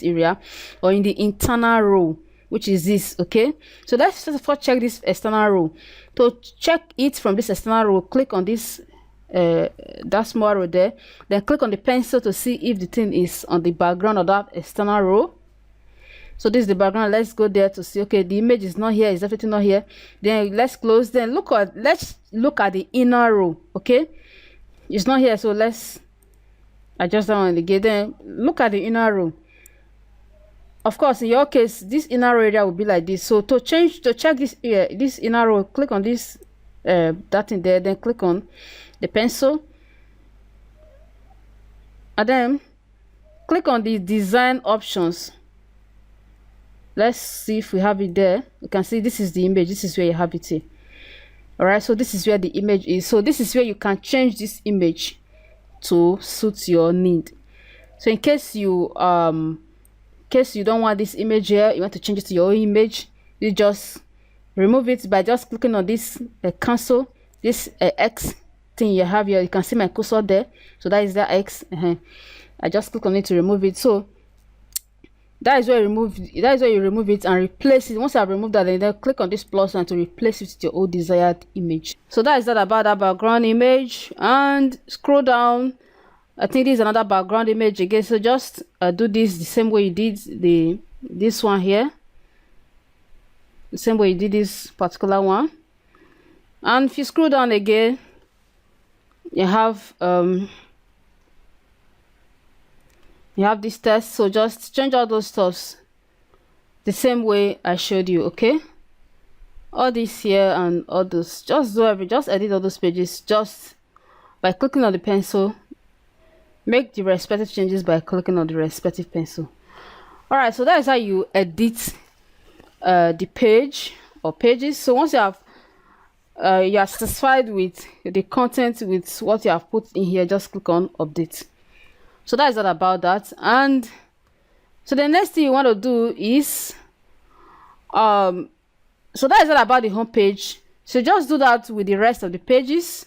area, or in the internal row, which is this. Okay, so let's first of all check this external row. To check it from this external row, click on this that small row there, then click on the pencil to see if the thing is on the background of that external row. So this is the background. Let's go there to see, okay, the image is not here, is everything not here? Then let's close. Then let's look at the inner row. Okay, it's not here, so let's adjust that one again. Then look at the inner row. Of course, in your case, this inner row area will be like this. So to check this this inner row, click on this that in there, then click on the pencil, and then click on the design options. Let's see if we have it there. You can see this is the image. This is where you have it here. All right, so this is where the image is. So this is where you can change this image to suit your need. So in case you don't want this image here, you want to change it to your own image, you just remove it by just clicking on this cancel, this X thing you have here. You can see my cursor there, so that is the X. I just click on it to remove it. So that is where you remove it and replace it. Once I've removed that, then click on this plus and to replace it with your old desired image. So that is that about that background image. And scroll down, I think this is another background image again. So just do this the same way you did this one here, the same way you did this particular one. And if you scroll down again, you have this text. So just change all those stuffs the same way I showed you. Okay, all this here and all those, just edit all those pages just by clicking on the pencil. Make the respective changes by clicking on the respective pencil. All right, so that is how you edit the page or pages. So once you have you are satisfied with the content, with what you have put in here, just click on update. So that is all about that. And so the next thing you want to do is so that is all about the home page. So just do that with the rest of the pages.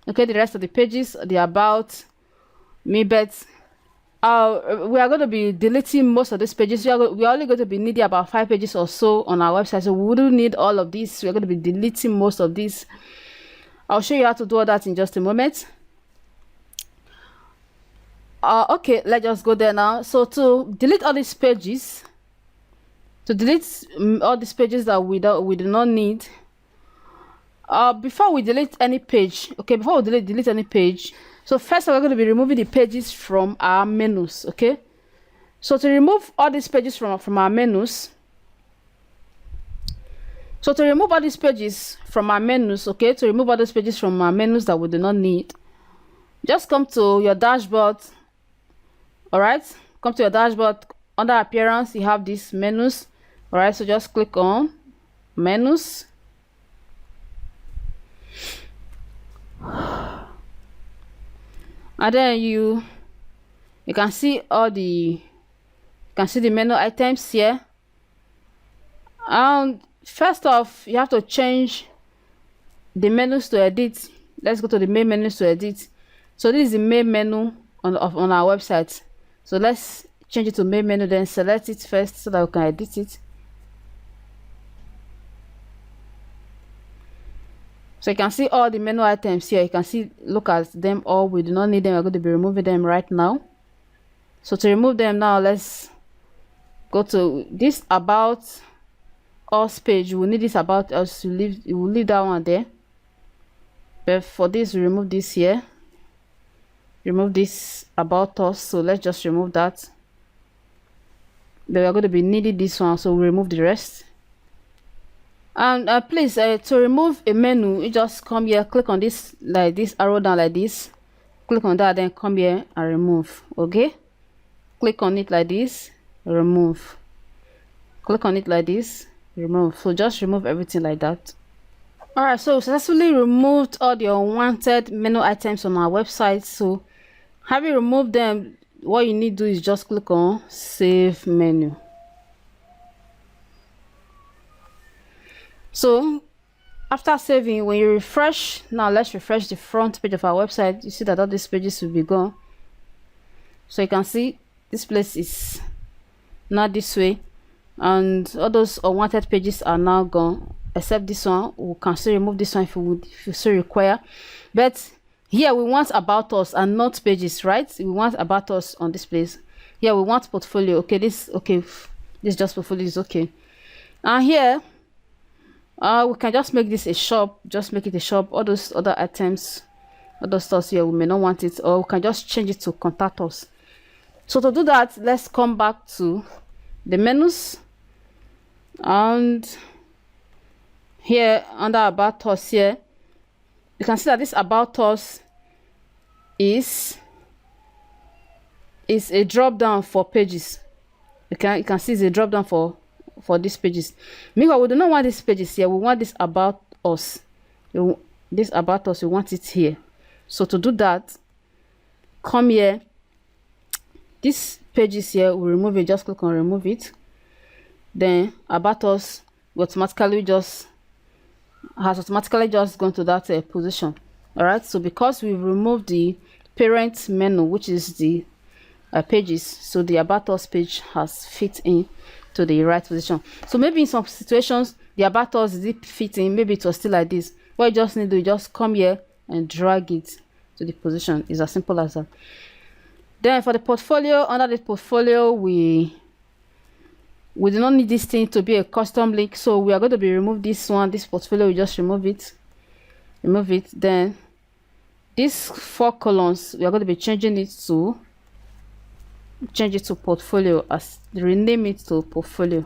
Okay, the rest of the pages, the about me, but we are going to be deleting most of these pages. We are only going to be needing about 5 pages or so on our website, so we wouldn't need all of these. We are going to be deleting most of these. I'll show you how to do all that in just a moment. Okay, let's just go there now. So to delete all these pages, that we do not need, before we delete any page, okay, before we delete any page, so first we're going to be removing the pages from our menus. Okay, so to remove all these pages from our menus, okay, to remove all those pages from our menus that we do not need, just come to your dashboard. All right, come to your dashboard. Under appearance, you have these menus. All right, so just click on menus. And then you can see the menu items here. And first off, you have to change the menus to edit. Let's go to the main menus to edit. So this is the main menu on our website. So let's change it to main menu, then select it first so that we can edit it. So you can see all the menu items here. You can see, look at them all. We do not need them. We're going to be removing them right now. So to remove them now, let's go to this about us page. We need this about us to leave. We'll leave that one there. But for this, we remove this here. Remove this about us. So let's just remove that. But we're going to be needing this one, so we'll remove the rest. And please, to remove a menu, you just come here, click on this, like this arrow down like this, click on that, then come here and remove. Okay, click on it like this, remove, click on it like this, remove. So just remove everything like that. All right, so successfully removed all the unwanted menu items on our website. So having removed them, what you need to do is just click on save menu. So after saving, when you refresh, now let's refresh the front page of our website, you see that all these pages will be gone. So you can see this place is not this way, and all those unwanted pages are now gone, except this one. We can still remove this one if you so require. But here we want about us and not pages, right? We want about us on this place. Here we want portfolio. Okay, this just portfolio is okay. And here we can just make this a shop, just make it a shop. All those other items, other stuff here, we may not want it, or we can just change it to contact us. So to do that, let's come back to the menus, and here under about us here, you can see that this about us is a drop down for pages. You can see it's a drop down for these pages. Meanwhile, we do not want these pages here. We want this about us. This about us, we want it here. So to do that, come here. This pages here, we remove it. Just click on remove it. Then about us has automatically just gone to that position. All right. So because we've removed the parent menu, which is the pages, so the about us page has fit in to the right position. So maybe in some situations the about us did fit in, maybe it was still like this. What you just need to do, just come here and drag it to the position. It's as simple as that. Then for the portfolio, under the portfolio, we do not need this thing to be a custom link, so we are going to be remove this one. This portfolio, we just remove it. Then these 4 columns, we are going to be changing it to portfolio, as rename it to portfolio.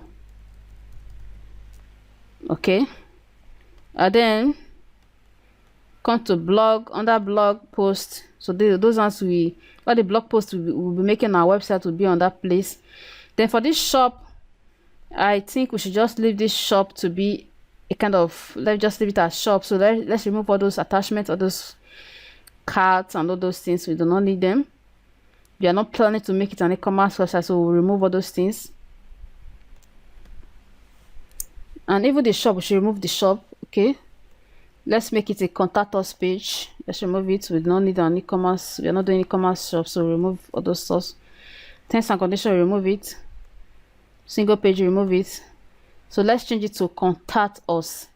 Okay, and then come to blog. Under blog post, so those ones all the blog posts we'll be making our website will be on that place. Then for this shop, I think we should just leave this shop to be a kind of, let's just leave it as shop. So let's remove all those attachments, all those cards and all those things. We do not need them. We are not planning to make it an e-commerce website, so we'll remove all those things. And even the shop, we should remove the shop. Okay, let's make it a contact us page. Let's remove it. We do not need an e-commerce. We are not doing e-commerce shop, so remove all those stuff. Terms and conditions, remove it. Single page, remove it. So let's change it to contact us.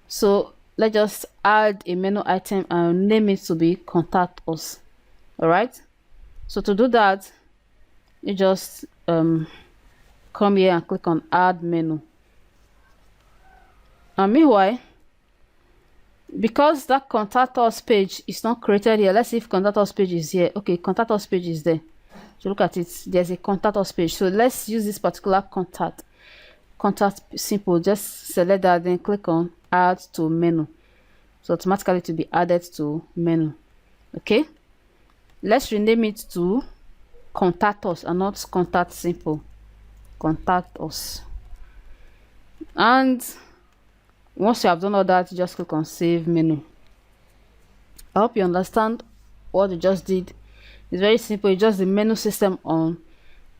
So let's just add a menu item and name it to be contact us. All right. So to do that, you just come here and click on add menu. And meanwhile, because that contact us page is not created here, let's see if contact us page is here. Okay, contact us page is there. So look at it, there's a contact us page. So let's use this particular contact simple. Just select that, then click on add to menu. So automatically to be added to menu. Okay, let's rename it to contact us and not contact simple. Contact us. And once you have done all that, you just click on save menu. I hope you understand what you just did. It's very simple. It's just the menu system on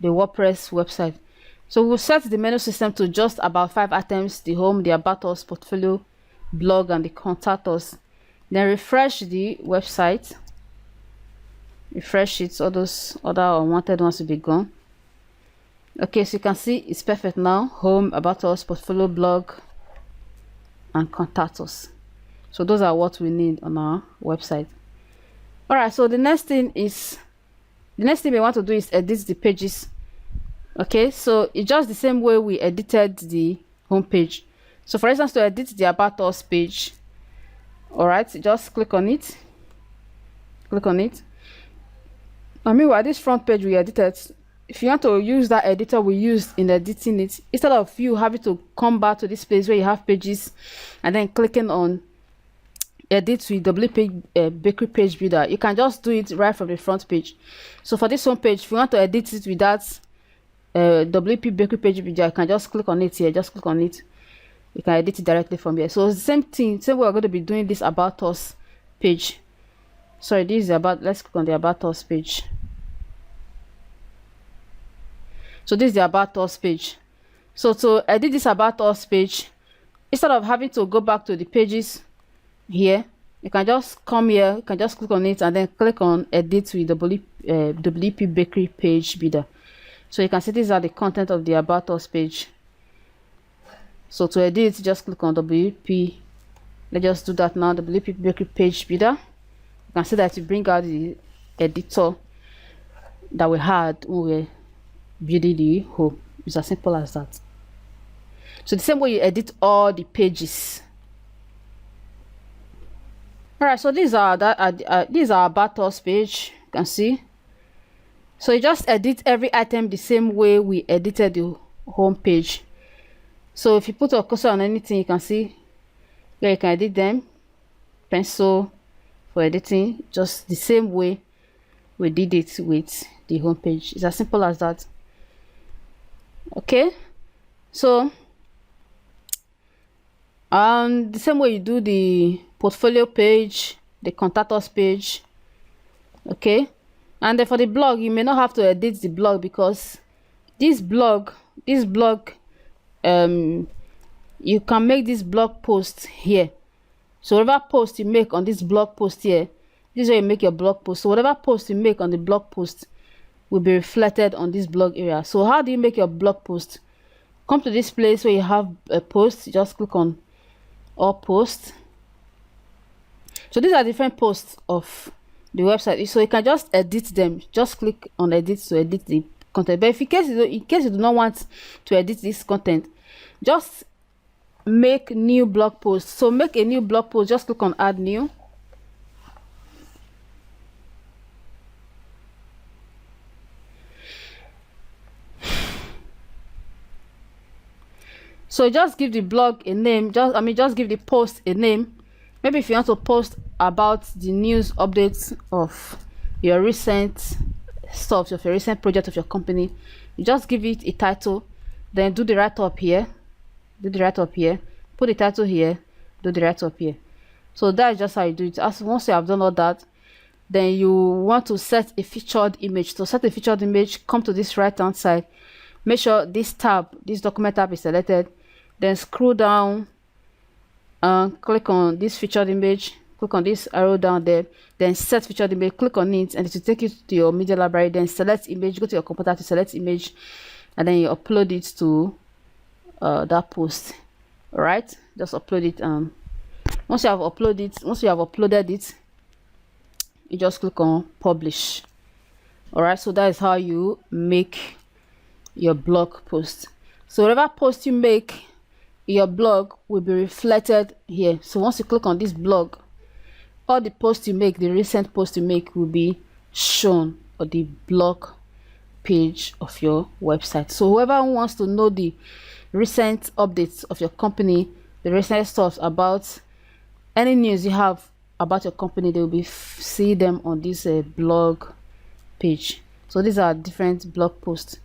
the WordPress website. So we'll set the menu system to just about 5 items: the home, the about us, portfolio, blog, and the contact us. Then refresh the website. Refresh it, all those other unwanted ones will be gone. Okay, so you can see it's perfect now. Home, about us, portfolio, blog, and contact us. So those are what we need on our website. All right, so the next thing we want to do is edit the pages. Okay, so it's just the same way we edited the home page. So for instance, to edit the about us page, all right, just click on it. And meanwhile, this front page we edited, if you want to use that editor we used in editing it, instead of you having to come back to this place where you have pages and then clicking on edit with WP bakery page builder, you can just do it right from the front page. So for this home page, if you want to edit it with that WP bakery page builder, you can just click on it here. Just click on it. You can edit it directly from here. So it's the same thing. Same way we're going to be doing this about us page. Sorry, this is about. Let's click on the about us page. So this is the about us page. So to edit this about us page, instead of having to go back to the pages here, you can just come here, you can just click on it and then click on edit with WP bakery page builder. So you can see these are the content of the about us page. So to edit, just click on WP. Let's just do that now. WP bakery page builder. You can see that you bring out the editor that we had when we were building the home. It's as simple as that. So the same way you edit all the pages. Alright, so these are about us page. You can see. So you just edit every item the same way we edited the home page. So if you put a cursor on anything, you can see where you can edit them. Pencil for editing, just the same way we did it with the home page. It's as simple as that. Okay, so the same way you do the portfolio page, the contact us page. Okay, and then for the blog, you may not have to edit the blog because this blog you can make this blog post here. So whatever post you make on this blog post here, this is where you make your blog post. So whatever post you make on the blog post will be reflected on this blog area. So how do you make your blog post? Come to this place where you have a post, just click on all posts. So these are different posts of the website, so you can just edit them. Just click on edit to edit the content. But if in case you do not want to edit this content, just make new blog post. So make a new blog post, just click on add new. So just give the blog a name, just give the post a name. Maybe if you want to post about the news updates of your recent stuff, of your recent project of your company, you just give it a title, then do the write up here, put the title here, do the write up here. So that is just how you do it. Once you have done all that, then you want to set a featured image. To set a featured image, come to this right hand side, make sure this document tab is selected, then scroll down and click on this featured image, click on this arrow down there, then set featured image, click on it, and it will take you to your media library. Then select image, go to your computer to select image, and then you upload it to that post. All right, just upload it. Once you have uploaded it, you just click on publish. All right, so that is how you make your blog post. So whatever post you make, your blog will be reflected here. So once you click on this blog, all the posts you make, the recent posts you make, will be shown on the blog page of your website. So whoever wants to know the recent updates of your company, the recent stuff about any news you have about your company, they will be see them on this blog page. So these are different blog posts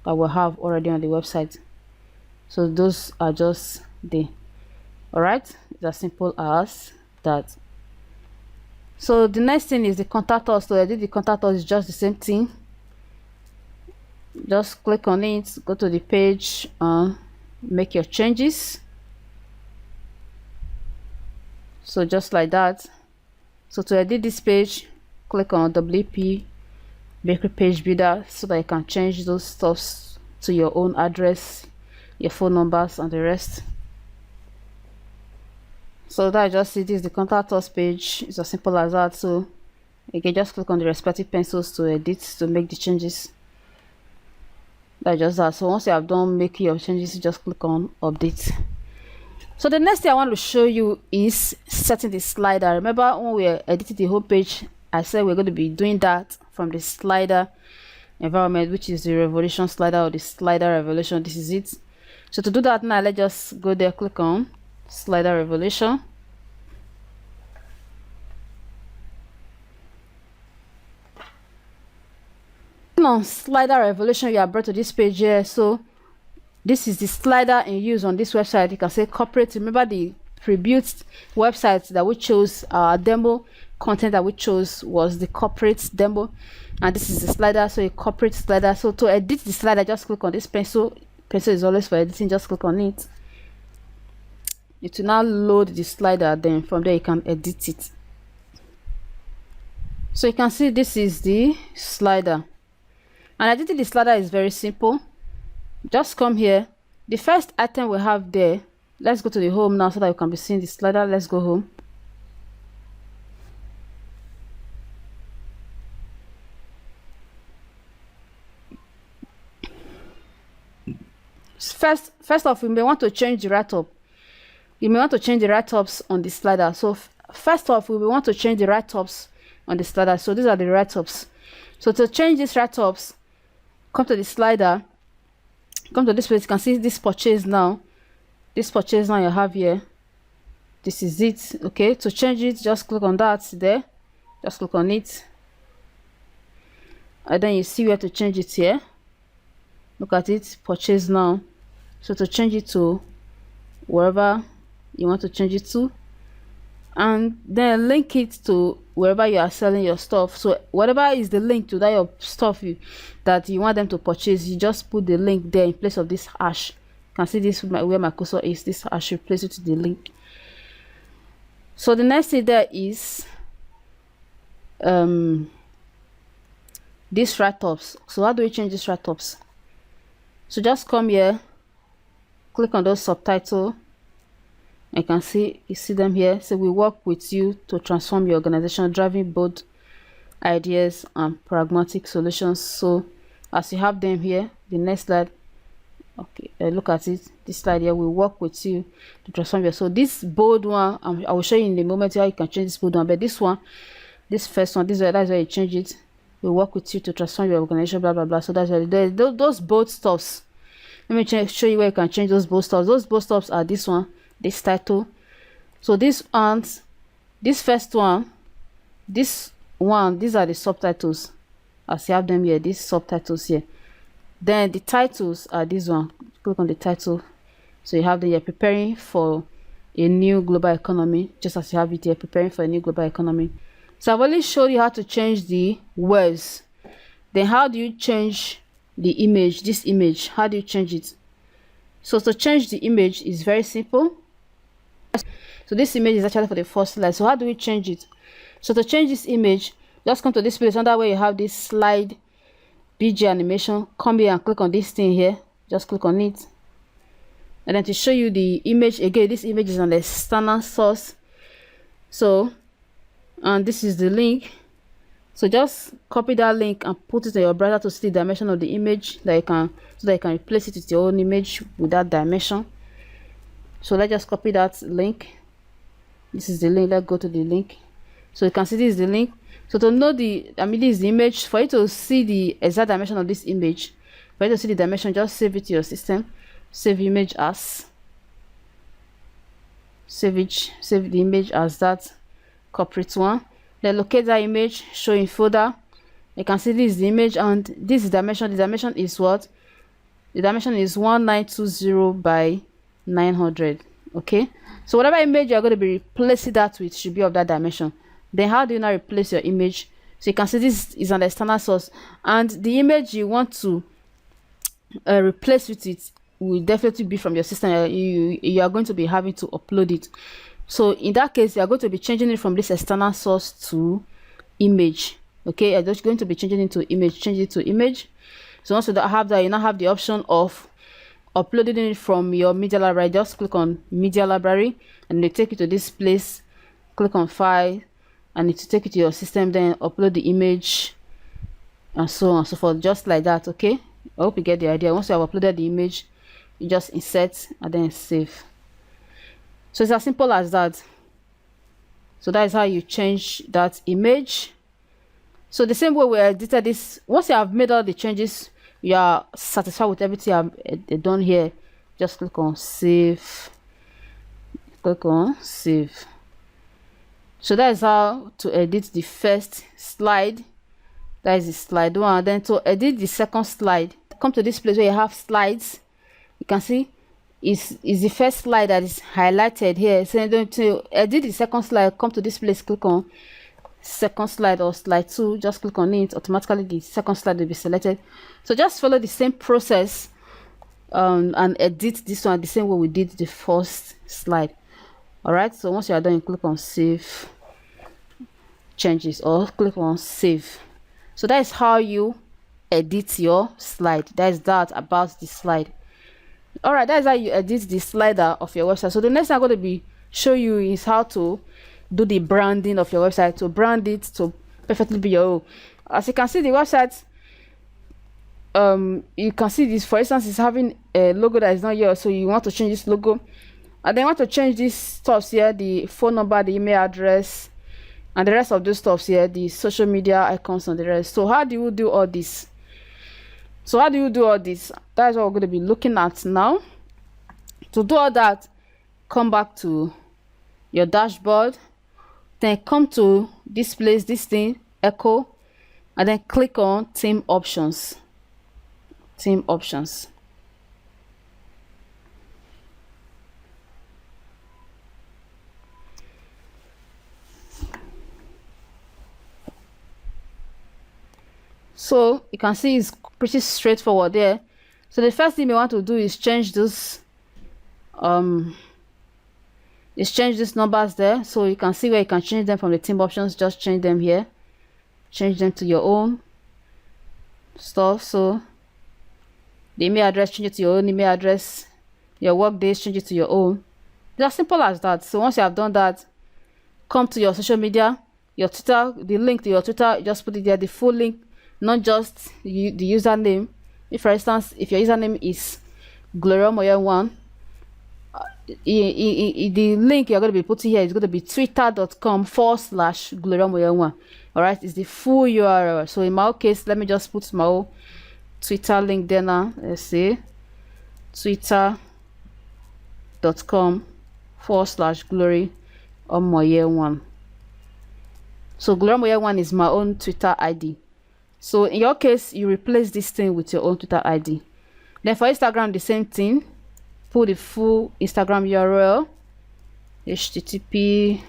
that we'll have already on the website. So those are just there. All right, it's as simple as that. So the next thing is the contact us. So edit the contact us is just the same thing. Just click on it, go to the page, make your changes. So just like that. So to edit this page, click on WP bakery page builder so that you can change those stuffs to your own address, your phone numbers, and the rest. So that I just see this is the contact us page. It's as simple as that. So you can just click on the respective pencils to edit, to make the changes. That's just that. So once you have done making your changes, you just click on update. So the next thing I want to show you is setting the slider. Remember when we edited the whole page, I said we're going to be doing that from the slider environment, which is the revolution slider or the slider revolution. This is it. So to do that now, let's just go there, click on slider revolution. On slider revolution, you are brought to this page here. So this is the slider in use on this website. You can say corporate. Remember the pre-built websites that we chose, our demo content that we chose was the corporate demo, and this is the slider, so a corporate slider. So to edit the slider, just click on this pencil. Pencil is always for editing, just click on it. It will now load the slider, then from there you can edit it. So you can see this is the slider, and editing the slider is very simple. Just come here, the first item we have there, let's go to the home now so that you can be seeing the slider. Let's go home. First off, we may want to change the write-up. You may want to change the write-ups on the slider. So first off, we will want to change the write-ups on the slider. So these are the write-ups. So to change these write-ups, come to the slider, come to this place. You can see this purchase now. This purchase now you have here. This is it. Okay, to change it, just click on that there. Just click on it, and then you see where to change it here. Look at it, purchase now. So to change it to wherever you want to change it to, and then link it to wherever you are selling your stuff. So whatever is the link to that your stuff that you want them to purchase, you just put the link there in place of this hash. You can see this where my cursor is. This hash, replace it to the link. So the next thing there is these write-ups. So how do we change these write-ups? So just come here, click on those subtitle. You can see, you see them here. So we work with you to transform your organization, driving both ideas and pragmatic solutions. So as you have them here, the next slide, okay, look at it. This slide here, we work with you to transform your. So this bold one, I will show you in a moment how you can change this bold one. But this one, this first one, that's where you change it. We work with you to transform your organization, blah blah blah. So that's where those bold stuffs. Let me show you where you can change those bold stuffs. Those bold stuffs are this one, this title. So this ones, this first one, this one, these are the subtitles. As you have them here, these subtitles here. Then the titles are this one. Click on the title. So you have the, you're preparing for a new global economy, just as you have it here, preparing for a new global economy. So I've already showed you how to change the words. Then how do you change the image? This image, how do you change it? So to change the image is very simple. So this image is actually for the first slide. So how do we change it? So to change this image, just come to this place under where you have this slide BG animation. Come here and click on this thing here. Just click on it. And then to show you the image again, this image is an external source. So, and this is the link. So just copy that link and put it in your browser to see the dimension of the image that you can, so that you can replace it with your own image with that dimension. So let's just copy that link. This is the link. Let's go to the link. So you can see this is the link. So to know this is the image. For you to see the exact dimension of this image, for you to see the dimension, just save it to your system. Save image as. Save the image as that corporate one. Then locate that image, show in folder. You can see this is the image, and this is dimension. The dimension is what? The dimension is 1920 by 900. Okay, so whatever image you're going to be replacing that with should be of that dimension. Then how do you now replace your image? So you can see this is an external source, and the image you want to replace with it will definitely be from your system. You are going to be having to upload it. So in that case, you are going to be changing it from this external source to image. Okay, you're just going to be changing it to image. Change it to image. So once you have that, you now have the option of uploading it from your media library. Just click on media library, and they take you to this place. Click on file, and it will take you to your system. Then upload the image, and so on and so forth, just like that. Okay, I hope you get the idea. Once you have uploaded the image, you just insert and then save. So it's as simple as that. So that is how you change that image. So the same way we edited this, once you have made all the changes, you are satisfied with everything I've done here, just click on save. Click on save. So that is how to edit the first slide. That is the slide one. Then to edit the second slide, come to this place where you have slides. You can see is the first slide that is highlighted here. So to edit the second slide, come to this place, click on second slide or slide 2, just click on it, automatically the second slide will be selected. So just follow the same process and edit this one the same way we did the first slide. All right, so once you are done, you click on save changes or click on save. So that is how you edit your slide. That is that about the slide. All right, that is how you edit the slider of your website. So the next thing I'm going to be show you is how to do the branding of your website, to brand it to perfectly be your own. As you can see, the website, you can see this, for instance, is having a logo that is not yours, so you want to change this logo, and then you want to change these stuffs here, the phone number, the email address, and the rest of those stuffs here, the social media icons and the rest. So how do you do all this? That is what we're going to be looking at now. To do all that, come back to your dashboard, then come to this place, this thing, echo, and then click on theme options. So you can see it's pretty straightforward there. So the first thing we want to do is change this change these numbers there. So you can see where you can change them from the theme options. Just change them here, change them to your own stuff. So the email address, change it to your own email address. Your work days, change it to your own. It's as simple as that. So once you have done that, come to your social media, your Twitter, the link to your Twitter, just put it there, the full link, not just the username. If for instance, if your username is gloriomoye1, the link you're going to be putting here is going to be twitter.com/gloriomoye1. all right, it's the full URL. So in my case, let me just put my own Twitter link there now. Let's see, twitter.com/gloriomoye1. so gloriomoye1 is my own Twitter ID. So in your case, you replace this thing with your own Twitter ID. Then for Instagram, the same thing. Put the full Instagram URL, http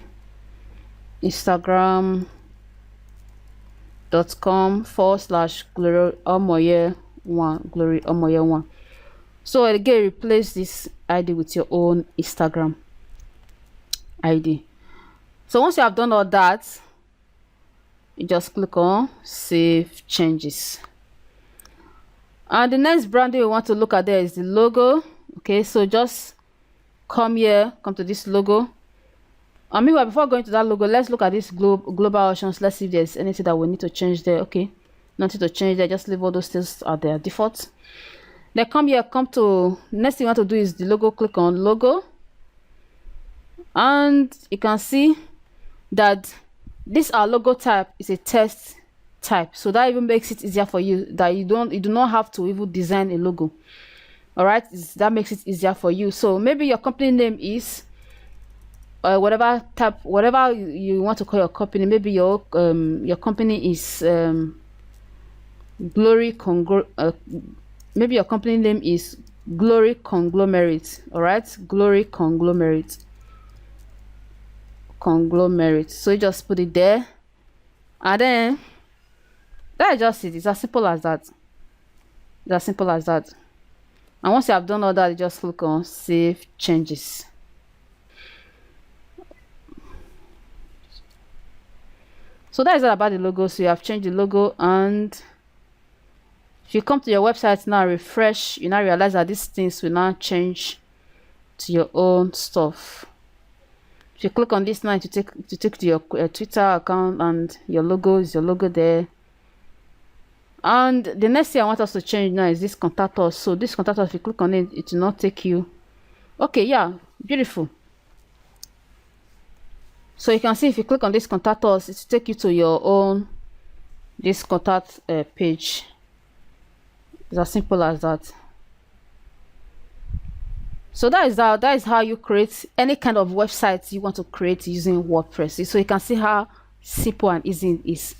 instagram.com/gloriomoye1. So again, replace this ID with your own Instagram ID. So once you have done all that, you just click on save changes. And the next branding we want to look at there is the logo. Okay, so just come here, come to this logo. Meanwhile, before going to that logo, let's look at this global options. Let's see if there's anything that we need to change there. Okay, nothing to change there, just leave all those things at their default. Then come here, come to next thing you want to do is the logo. Click on logo, and you can see that this our logo type is a text type, so that even makes it easier for you, that you do not have to even design a logo. All right, that makes it easier for you. So maybe your company name is whatever you want to call your company. Maybe your company is maybe your company name is Glory Conglomerate. All right, Glory Conglomerate. So you just put it there, and then that's just it. It's as simple as that. And once you have done all that, you just click on save changes. So that is all about the logo. So you have changed the logo, and if you come to your website now, refresh, you now realize that these things will now change to your own stuff. If you click on this now, to take to your Twitter account, and your logo is your logo there. And the next thing I want us to change now is this contact us. So this contact us, if you click on it, it will not take you. Okay, yeah, beautiful. So you can see if you click on this contact us, it will take you to your own this contact page. It's as simple as that. So that is how you create any kind of website you want to create using WordPress. So you can see how simple and easy it is.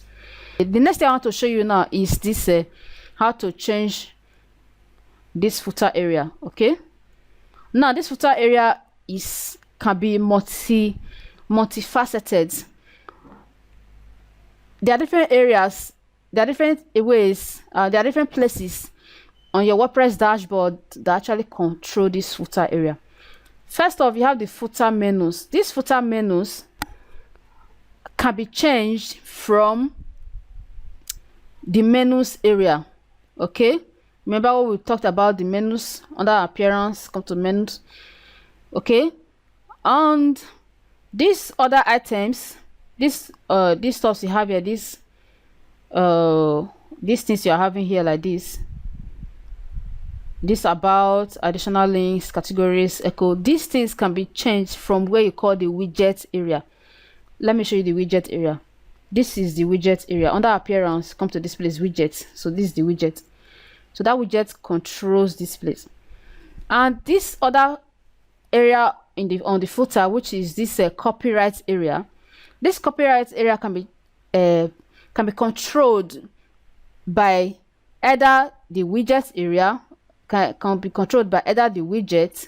The next thing I want to show you now is this how to change this footer area. Okay, now this footer area can be multifaceted. there are different areas, there are different ways, there are different places on your WordPress dashboard that actually control this footer area. First off, you have the footer menus. These footer menus can be changed from the menus area. Okay, remember what we talked about, the menus under appearance, come to menus. Okay, and these other items, these stuff you have here, these things you're having here, like this about, additional links, categories, echo, these things can be changed from where you call the widget area. Let me show you the widget area. This is the widget area. Under appearance, come to this place, widget. So this is the widget. So that widget controls this place. And this other area on the footer, which is this copyright area. This copyright area can be controlled by either the widget area, can be controlled by either the widget,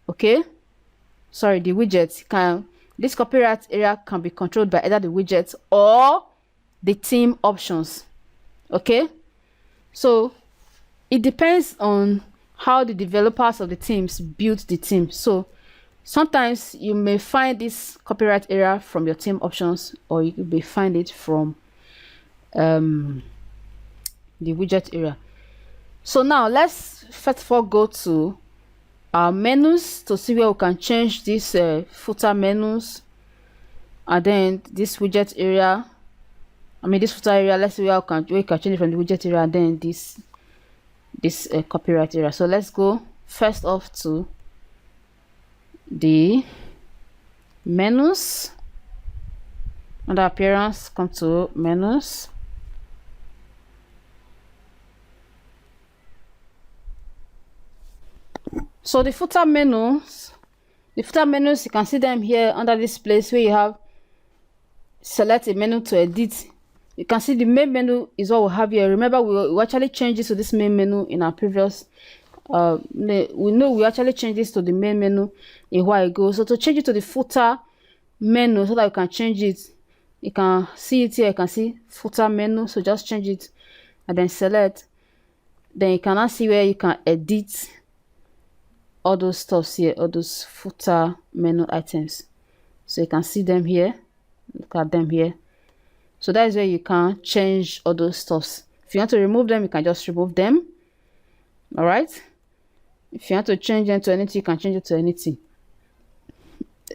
okay, sorry, the widget this copyright area can be controlled by either the widget or the theme options. Okay, so it depends on how the developers of the teams build the theme. So sometimes you may find this copyright area from your theme options, or you may find it from the widget area. So now let's first of all go to our menus to see where we can change this footer menus, and then this widget area, this footer area. Let's see where we can change it from the widget area, and then this copyright area. So let's go first off to the menus. Under appearance, come to menus. So the footer menus, you can see them here under this place where you have select a menu to edit. You can see the main menu is what we have here. Remember, we actually changed this to this main menu in our previous we actually changed this to the main menu a while ago. So to change it to the footer menu, so that you can change it, you can see it here. You can see footer menu. So just change it and then select. Then you can now see where you can edit all those stuffs here, all those footer menu items. So you can see them here. Look at them here. So that is where you can change all those stuffs. If you want to remove them, you can just remove them. All right. If you want to change them to anything, you can change it to anything.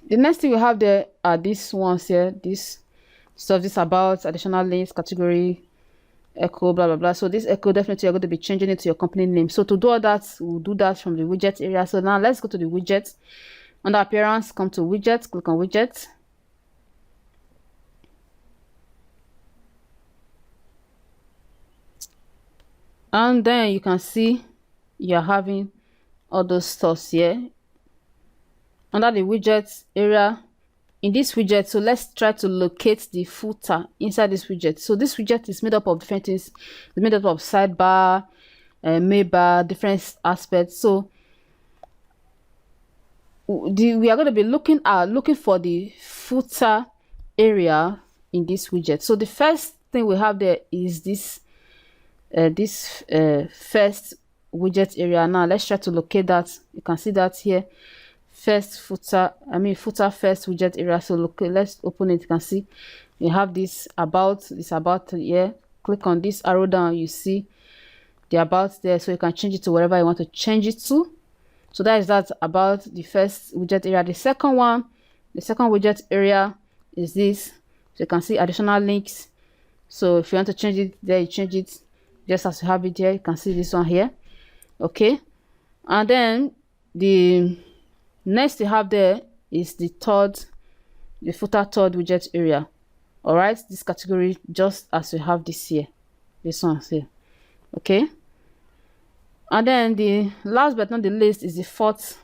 The next thing we have there are these ones here. This stuff, this about, additional links, category, echo, blah blah blah. So this echo, definitely you're going to be changing it to your company name. So to do all that, we'll do that from the widget area. So now let's go to the widget. Under appearance, come to widget, click on widget. And then you can see you're having all those stuffs here under the widget area. In this widget, so let's try to locate the footer inside this widget. So this widget is made up of different things. It's made up of sidebar, main bar, different aspects. So we are going to be looking for the footer area in this widget. So the first thing we have there is this first widget area. Now let's try to locate that. You can see that here, first footer first widget area. So look, let's open it. You can see you have this about here. Click on this arrow down, you see the about there, so you can change it to wherever you want to change it to. So that is that about the first widget area. The second widget area is this. So you can see additional links. So if you want to change it there, you change it just as you have it here. You can see this one here. Okay, and then the next you have there is the footer third widget area. All right, this category, just as we have this here, this one here. Okay, and then the last but not the least is the fourth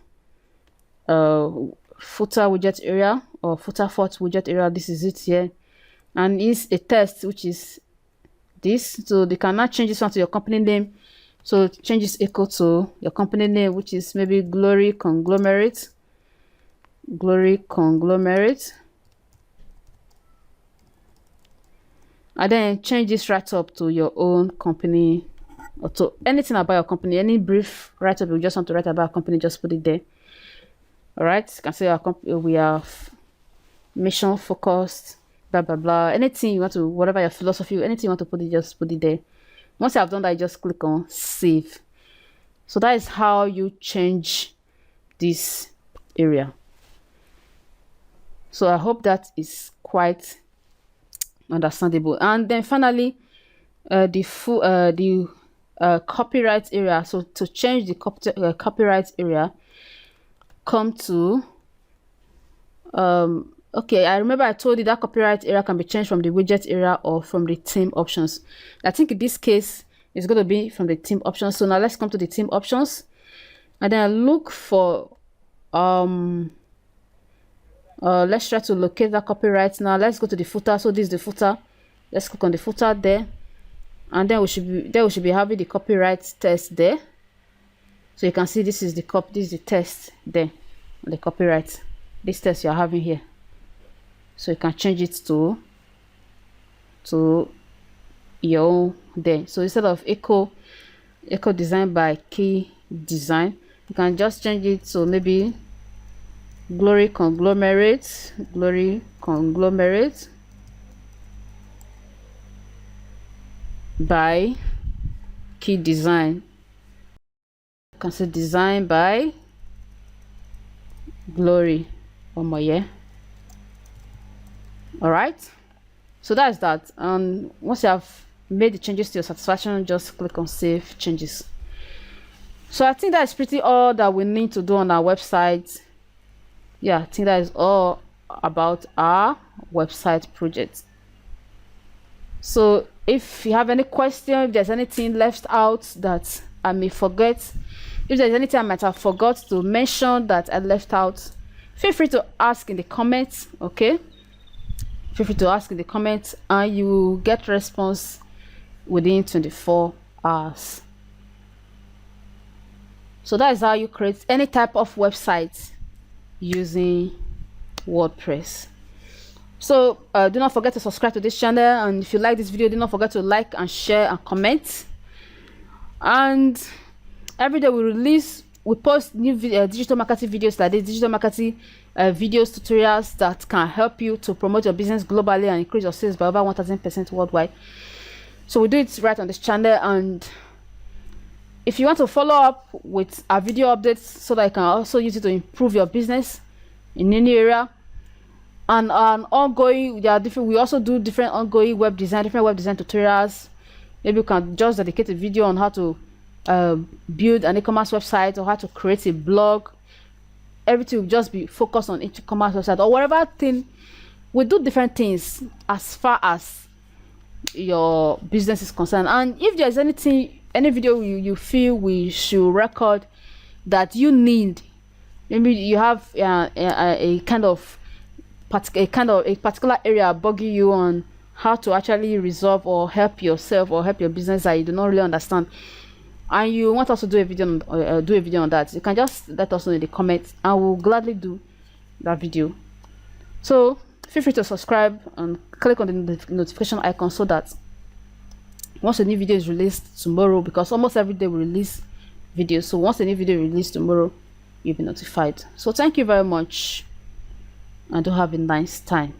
footer widget area, or footer fourth widget area. This is it here, and it's a test, which is this. So they cannot change this one to your company name. So change this equal to your company name, which is maybe Glory Conglomerate. and then change this right up to your own company, or to anything about your company. Any brief write up you just want to write about a company, just put it there. All right, you can say our company, we are mission focused, blah blah blah. Anything you want to, whatever your philosophy, anything you want to put it, just put it there. Once you have done that, you just click on save. So that is how you change this area. So I hope that is quite understandable. And then finally, the full copyright area. So to change the copyright area, come to okay, I remember I told you that copyright area can be changed from the widget area or from the theme options. I think in this case it's going to be from the theme options. So now let's come to the theme options, and then look for let's try to locate that copyright. Now let's go to the footer. So this is the footer. Let's click on the footer there, and then we should be having the copyright text there. So you can see this is the text there, the copyright, this text you're having here. So you can change it to your own there. So instead of echo design by key design, you can just change it to maybe glory conglomerate by key design. You can say design by glory or more, yeah. All right, so that's that. And once you have made the changes to your satisfaction, just click on save changes. So I think that's pretty all that we need to do on our website. Yeah, I think that is all about our website project. So if you have any question, if there's anything left out that I may forget, if there's anything I might have forgot to mention that I left out, feel free to ask in the comments. Okay, feel free to ask in the comments, and you will get response within 24 hours. So that is how you create any type of website using WordPress. So do not forget to subscribe to this channel, and if you like this video, do not forget to like and share and comment. And every day we post new digital marketing videos like this, digital marketing videos, tutorials that can help you to promote your business globally and increase your sales by over 1000% worldwide. So we do it right on this channel. And if you want to follow up with our video updates so that you can also use it to improve your business in any area, and ongoing, we also do different ongoing web design tutorials. Maybe you can just dedicate a video on how to build an e-commerce website, or how to create a blog. Everything will just be focused on e-commerce website or whatever thing. We do different things as far as your business is concerned. And if there's any video you feel we should record that you need, maybe you have a particular area bugging you on how to actually resolve or help yourself or help your business that you do not really understand, and you want us to do a video on that, you can just let us know in the comments, and we'll gladly do that video. So feel free to subscribe and click on the notification icon so that once a new video is released tomorrow, because almost every day we release videos, so once a new video is released tomorrow, you'll be notified. So thank you very much, and do have a nice time.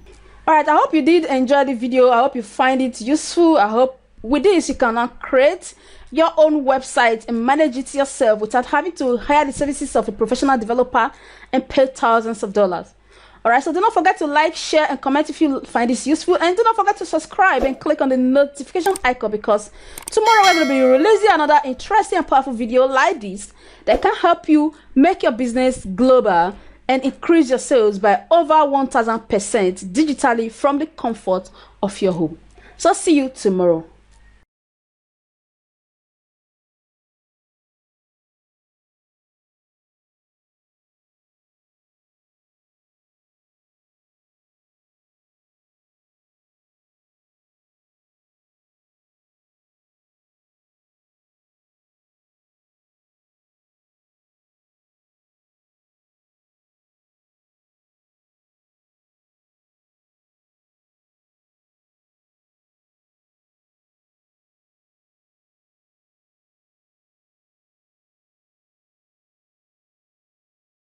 All right, I hope you did enjoy the video. I hope you find it useful. I hope with this you can now create your own website and manage it yourself without having to hire the services of a professional developer and pay thousands of dollars. All right, so do not forget to like, share, and comment if you find this useful, and do not forget to subscribe and click on the notification icon, because tomorrow we're going to be releasing another interesting and powerful video like this that can help you make your business global and increase your sales by over 1000% digitally from the comfort of your home. So see you tomorrow.